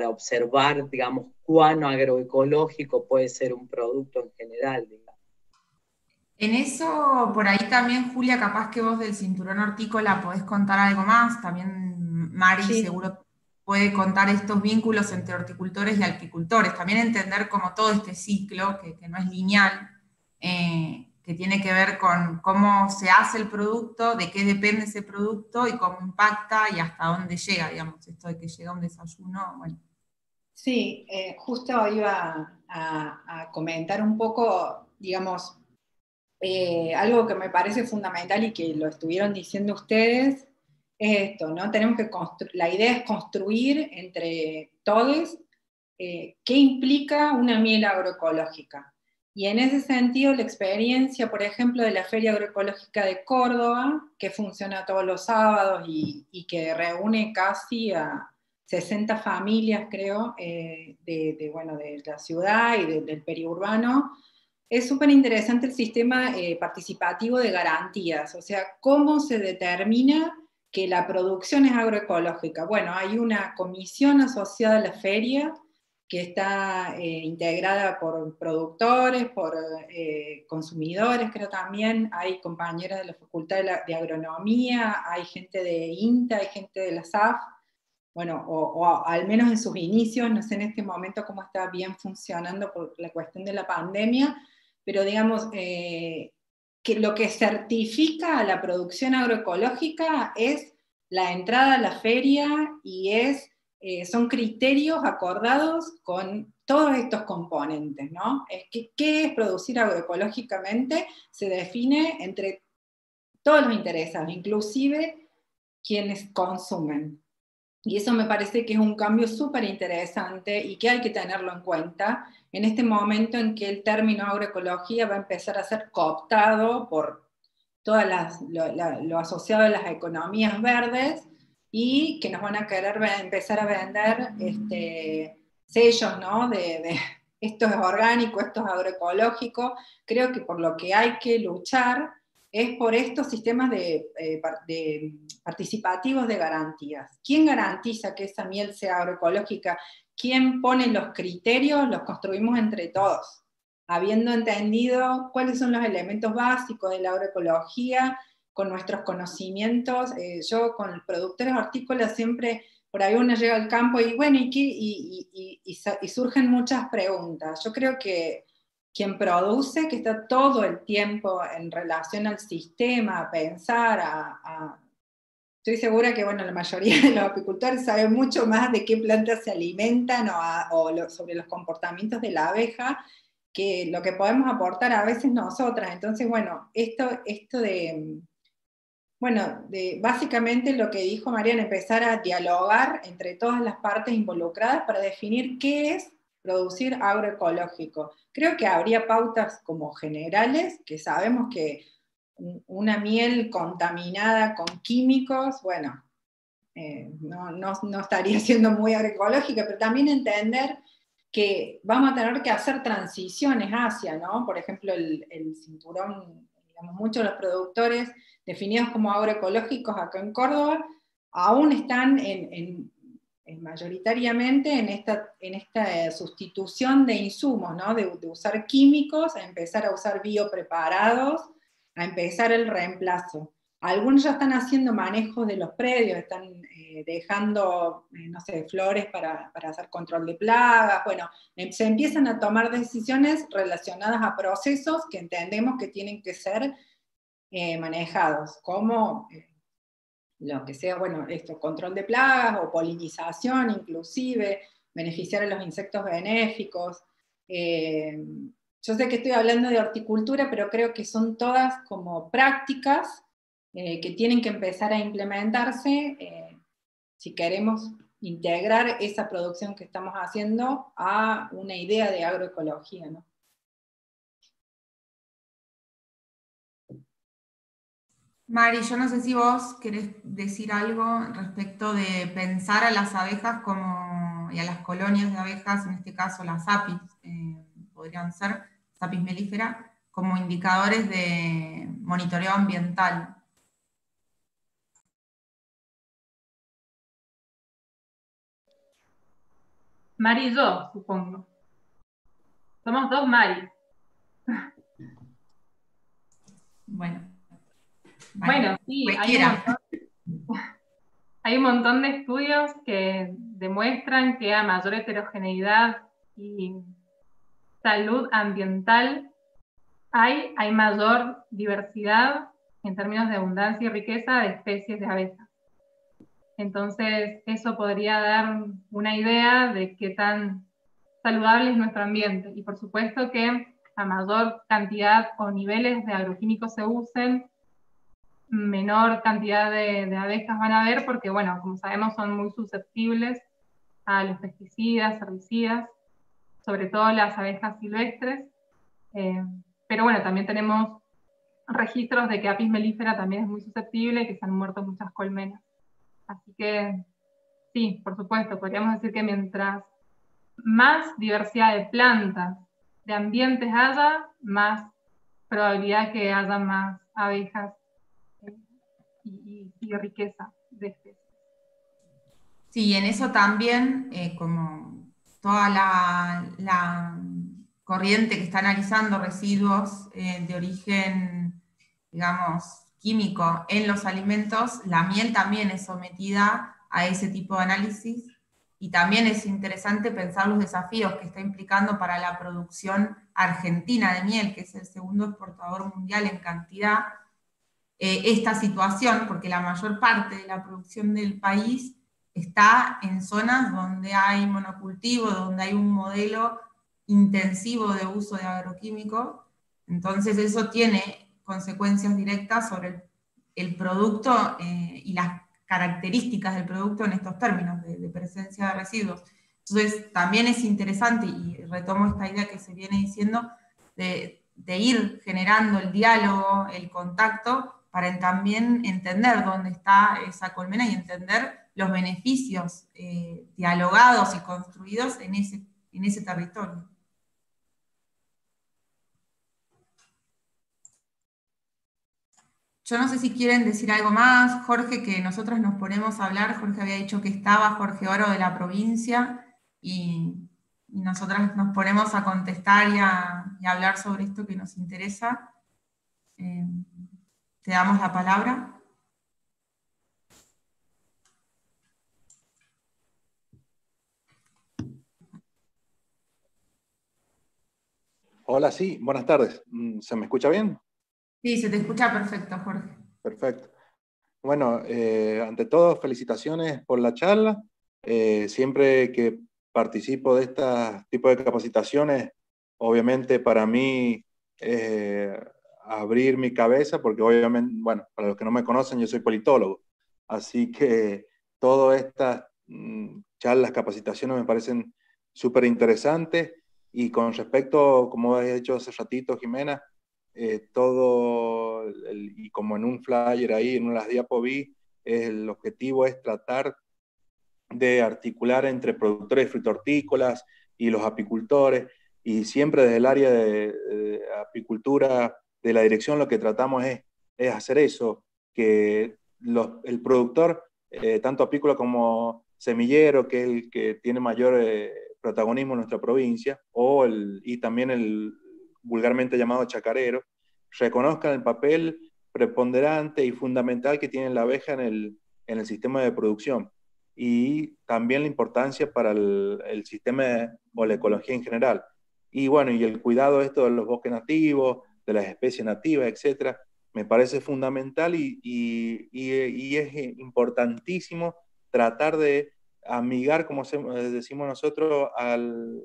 [SPEAKER 5] observar, digamos, cuán agroecológico puede ser un producto en general, digamos.
[SPEAKER 2] En eso, por ahí también, Julia, capaz que vos del cinturón hortícola podés contar algo más. También Mari
[SPEAKER 6] Sí.
[SPEAKER 2] seguro puede contar estos vínculos entre horticultores y apicultores. También entender como todo este ciclo, que no es lineal, que tiene que ver con cómo se hace el producto, de qué depende ese producto y cómo impacta y hasta dónde llega, digamos, esto de que llega un desayuno, bueno.
[SPEAKER 6] Sí, justo iba a comentar un poco, digamos, algo que me parece fundamental y que lo estuvieron diciendo ustedes, es esto, ¿no? Tenemos que la idea es construir entre todos qué implica una miel agroecológica. Y en ese sentido, la experiencia, por ejemplo, de la Feria Agroecológica de Córdoba, que funciona todos los sábados y que reúne casi a 60 familias, creo, de la ciudad y del periurbano. Es súper interesante el sistema participativo de garantías, o sea, cómo se determina que la producción es agroecológica. Bueno, hay una comisión asociada a la feria que está integrada por productores, por consumidores, creo también, hay compañeros de la Facultad de Agronomía, hay gente de INTA, hay gente de la SAF, bueno, o al menos en sus inicios, no sé en este momento cómo está bien funcionando por la cuestión de la pandemia, pero digamos, que lo que certifica a la producción agroecológica es la entrada a la feria y son criterios acordados con todos estos componentes, ¿no? ¿Qué es producir agroecológicamente? Se define entre todos los interesados, inclusive quienes consumen. Y eso me parece que es un cambio súper interesante y que hay que tenerlo en cuenta en este momento en que el término agroecología va a empezar a ser cooptado por todas lo asociado a las economías verdes y que nos van a querer empezar a vender sellos, ¿no? De esto es orgánico, esto es agroecológico. Creo que por lo que hay que luchar es por estos sistemas de participativos de garantías. ¿Quién garantiza que esa miel sea agroecológica? ¿Quién pone los criterios? Los construimos entre todos, habiendo entendido cuáles son los elementos básicos de la agroecología, con nuestros conocimientos. Yo con los productores hortícolas siempre, por ahí uno llega al campo y bueno, y surgen muchas preguntas. Yo creo que quien produce, que está todo el tiempo en relación al sistema, a pensar, estoy segura que bueno, la mayoría de los apicultores saben mucho más de qué plantas se alimentan sobre los comportamientos de la abeja, que lo que podemos aportar a veces nosotras. Entonces, bueno, básicamente lo que dijo Mariana, empezar a dialogar entre todas las partes involucradas para definir qué es producir agroecológico. Creo que habría pautas como generales, que sabemos que una miel contaminada con químicos, bueno, no estaría siendo muy agroecológica, pero también entender que vamos a tener que hacer transiciones hacia, ¿no? Por ejemplo, el cinturón, digamos, muchos de los productores definidos como agroecológicos acá en Córdoba, aún están mayoritariamente en esta sustitución de insumos, ¿no? De usar químicos, a empezar a usar biopreparados, a empezar el reemplazo. Algunos ya están haciendo manejos de los predios, están dejando, no sé, flores para hacer control de plagas. Bueno, se empiezan a tomar decisiones relacionadas a procesos que entendemos que tienen que ser manejados, como lo que sea, bueno, control de plagas o polinización inclusive, beneficiar a los insectos benéficos. Yo sé que estoy hablando de horticultura, pero creo que son todas como prácticas que tienen que empezar a implementarse si queremos integrar esa producción que estamos haciendo a una idea de agroecología, ¿no?
[SPEAKER 2] Mari, yo no sé si vos querés decir algo respecto de pensar a las abejas y a las colonias de abejas, en este caso las apis, podrían ser, apis mellifera, como indicadores de monitoreo ambiental.
[SPEAKER 7] Mari y yo, supongo. Somos dos Mari. Bueno, sí, hay un montón de estudios que demuestran que a mayor heterogeneidad y salud ambiental hay mayor diversidad en términos de abundancia y riqueza de especies de abejas. Entonces, eso podría dar una idea de qué tan saludable es nuestro ambiente. Y por supuesto que a mayor cantidad o niveles de agroquímicos se usen, menor cantidad de abejas van a haber, porque bueno, como sabemos son muy susceptibles a los pesticidas, herbicidas, sobre todo las abejas silvestres, pero bueno, también tenemos registros de que Apis mellifera también es muy susceptible y que se han muerto muchas colmenas. Así que sí, por supuesto, podríamos decir que mientras más diversidad de plantas, de ambientes haya, más probabilidad que haya más abejas y riqueza de especies.
[SPEAKER 2] Sí, en eso también, como toda la corriente que está analizando residuos de origen, digamos, químico en los alimentos, la miel también es sometida a ese tipo de análisis, y también es interesante pensar los desafíos que está implicando para la producción argentina de miel, que es el segundo exportador mundial en cantidad, esta situación, porque la mayor parte de la producción del país está en zonas donde hay monocultivo, donde hay un modelo intensivo de uso de agroquímicos. Entonces eso tiene consecuencias directas sobre el producto y las características del producto en estos términos de presencia de residuos. Entonces también es interesante, y retomo esta idea que se viene diciendo, de ir generando el diálogo, el contacto, para también entender dónde está esa colmena y entender los beneficios dialogados y construidos en ese territorio. Yo no sé si quieren decir algo más. Jorge, que nosotros nos ponemos a hablar, Jorge había dicho que estaba, Jorge Oro de la provincia, y nosotras nos ponemos a contestar y a hablar sobre esto que nos interesa. Te damos la palabra.
[SPEAKER 8] Hola, sí, buenas tardes. ¿Se me escucha bien?
[SPEAKER 2] Sí, se te escucha perfecto, Jorge.
[SPEAKER 8] Perfecto. Bueno, ante todo, felicitaciones por la charla. Siempre que participo de este tipo de capacitaciones, obviamente para mí abrir mi cabeza, porque obviamente, bueno, para los que no me conocen, yo soy politólogo. Así que todas estas charlas, capacitaciones me parecen súper interesantes. Y con respecto, como había dicho hace ratito, Jimena, y como en un flyer ahí, en unas diapos vi, el objetivo es tratar de articular entre productores de frutos hortícolas y los apicultores, y siempre desde el área de apicultura de la dirección lo que tratamos es hacer eso, que el productor, tanto apícola como semillero, que es el que tiene mayor protagonismo en nuestra provincia, y también el vulgarmente llamado chacarero, reconozcan el papel preponderante y fundamental que tiene la abeja en el sistema de producción, y también la importancia para el sistema o la ecología en general. Y bueno, y el cuidado esto de los bosques nativos, de las especies nativas, etcétera, me parece fundamental, y es importantísimo tratar de amigar, como decimos nosotros, el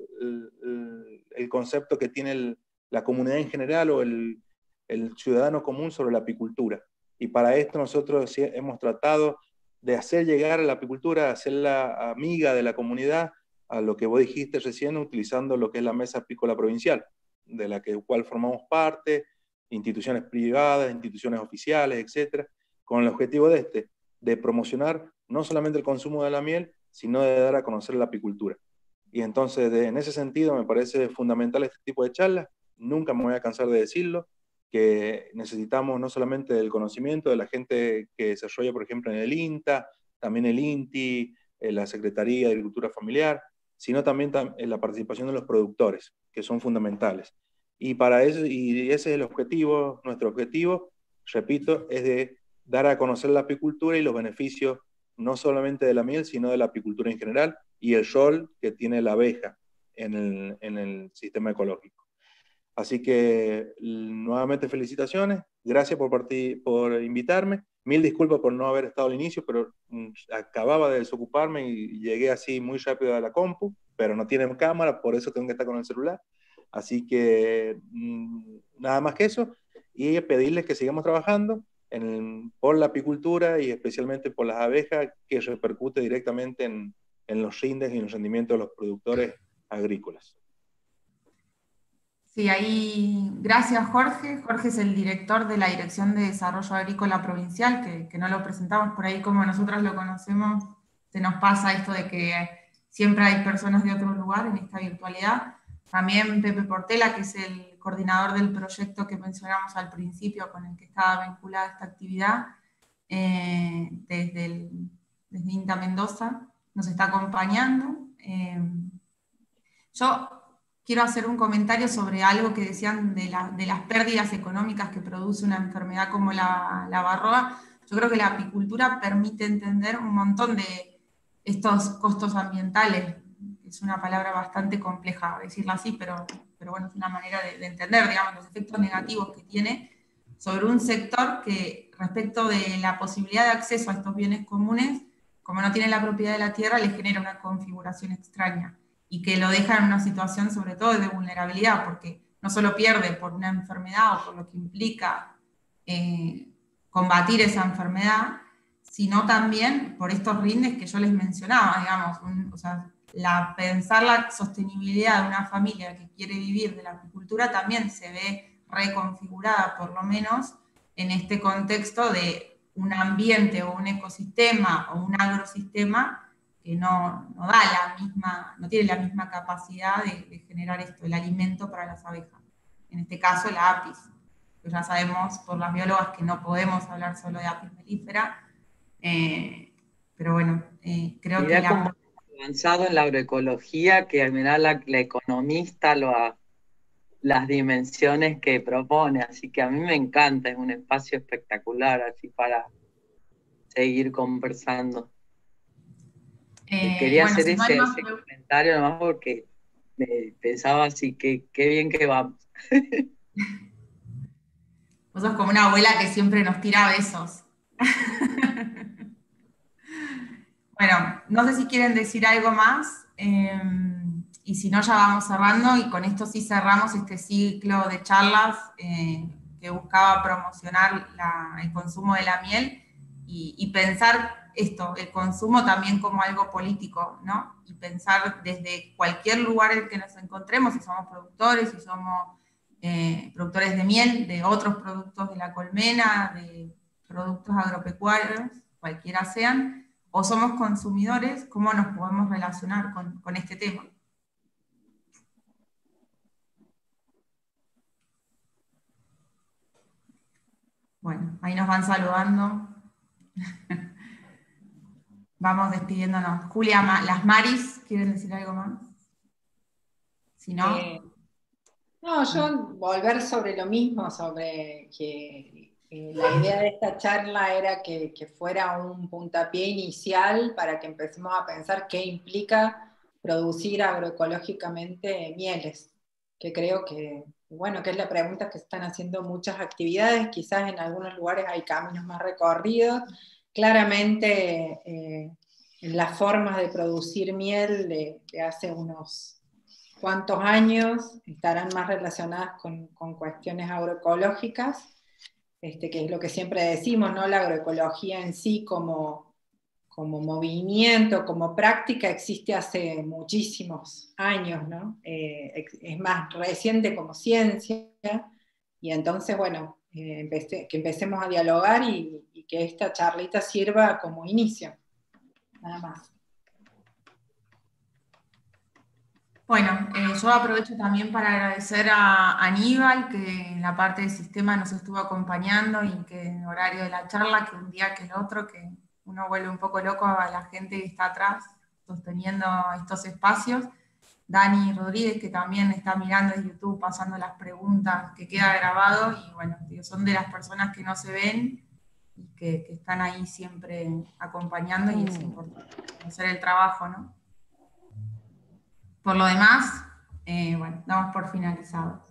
[SPEAKER 8] concepto que tiene la comunidad en general o el ciudadano común sobre la apicultura. Y para esto nosotros hemos tratado de hacer llegar a la apicultura, hacerla amiga de la comunidad, a lo que vos dijiste recién, utilizando lo que es la Mesa Apícola Provincial, de la cual formamos parte, instituciones privadas, instituciones oficiales, etcétera, con el objetivo de promocionar no solamente el consumo de la miel, sino de dar a conocer la apicultura. Y entonces, en ese sentido, me parece fundamental este tipo de charlas. Nunca me voy a cansar de decirlo, que necesitamos no solamente el conocimiento de la gente que desarrolla, por ejemplo, en el INTA, también el INTI, la Secretaría de Agricultura Familiar, sino también la participación de los productores, que son fundamentales. Y para eso, y ese es el objetivo, nuestro objetivo, repito, es de dar a conocer la apicultura y los beneficios no solamente de la miel, sino de la apicultura en general, y el rol que tiene la abeja en el sistema ecológico. Así que nuevamente felicitaciones, gracias por invitarme, mil disculpas por no haber estado al inicio, pero acababa de desocuparme y llegué así muy rápido a la compu, pero no tiene cámara, por eso tengo que estar con el celular. Así que nada más que eso, y pedirles que sigamos trabajando por la apicultura y especialmente por las abejas, que repercute directamente en los índices y en los rendimientos de los productores agrícolas.
[SPEAKER 2] Sí, ahí, gracias Jorge. Jorge es el director de la Dirección de Desarrollo Agrícola Provincial, que no lo presentamos por ahí como nosotros lo conocemos. Se nos pasa esto de que siempre hay personas de otro lugar en esta virtualidad. También Pepe Portela, que es el coordinador del proyecto que mencionamos al principio, con el que estaba vinculada esta actividad, desde INTA Mendoza, nos está acompañando. Yo quiero hacer un comentario sobre algo que decían de las pérdidas económicas que produce una enfermedad como la varroa. Yo creo que la apicultura permite entender un montón de estos costos ambientales. Es una palabra bastante compleja decirlo así, pero bueno, es una manera de entender, digamos, los efectos negativos que tiene sobre un sector que, respecto de la posibilidad de acceso a estos bienes comunes, como no tiene la propiedad de la tierra, le genera una configuración extraña, y que lo deja en una situación sobre todo de vulnerabilidad, porque no solo pierde por una enfermedad o por lo que implica combatir esa enfermedad, sino también por estos rindes que yo les mencionaba, digamos, o sea, pensar la sostenibilidad de una familia que quiere vivir de la agricultura también se ve reconfigurada, por lo menos, en este contexto de un ambiente o un ecosistema o un agrosistema que no tiene la misma capacidad de generar el alimento para las abejas. En este caso, la apis. Pues ya sabemos por las biólogas que no podemos hablar solo de apis mellifera, pero bueno, creo
[SPEAKER 5] mirá
[SPEAKER 2] que
[SPEAKER 5] cómo avanzado en la agroecología, que mirá la economista las dimensiones que propone, así que a mí me encanta, es un espacio espectacular así para seguir conversando. Quería hacer
[SPEAKER 2] si no hay
[SPEAKER 5] ese comentario nomás porque me pensaba así que qué bien que vamos.
[SPEAKER 2] Vos sos como una abuela que siempre nos tira besos. Bueno, no sé si quieren decir algo más, y si no ya vamos cerrando, y con esto sí cerramos este ciclo de charlas que buscaba promocionar el consumo de la miel y pensar el consumo también como algo político, ¿no? Y pensar desde cualquier lugar en el que nos encontremos, si somos productores, si somos productores de miel, de otros productos de la colmena, de productos agropecuarios, cualquiera sean, o somos consumidores, ¿cómo nos podemos relacionar con este tema? Bueno, ahí nos van saludando. Vamos despidiéndonos. Julia, las Maris, ¿quieren decir algo más? Si no...
[SPEAKER 6] No, yo volver sobre lo mismo, sobre que la idea de esta charla era que fuera un puntapié inicial para que empecemos a pensar qué implica producir agroecológicamente mieles, que creo que, bueno, que es la pregunta que se están haciendo muchas actividades, quizás en algunos lugares hay caminos más recorridos, claramente las formas de producir miel de hace unos cuántos años estarán más relacionadas con cuestiones agroecológicas, que es lo que siempre decimos, ¿no? La agroecología en sí como movimiento, como práctica, existe hace muchísimos años, ¿no? Es más reciente como ciencia, y entonces, bueno, que empecemos a dialogar y que esta charlita sirva como inicio, nada más.
[SPEAKER 2] Bueno, yo aprovecho también para agradecer a Aníbal, que en la parte del sistema nos estuvo acompañando y que en horario de la charla, que un día que el otro, que uno vuelve un poco loco a la gente que está atrás sosteniendo estos espacios. Dani Rodríguez, que también está mirando en YouTube, pasando las preguntas, que queda grabado, y bueno, son de las personas que no se ven y que están ahí siempre acompañando, y es importante hacer el trabajo, ¿no? Por lo demás, bueno, damos por finalizado.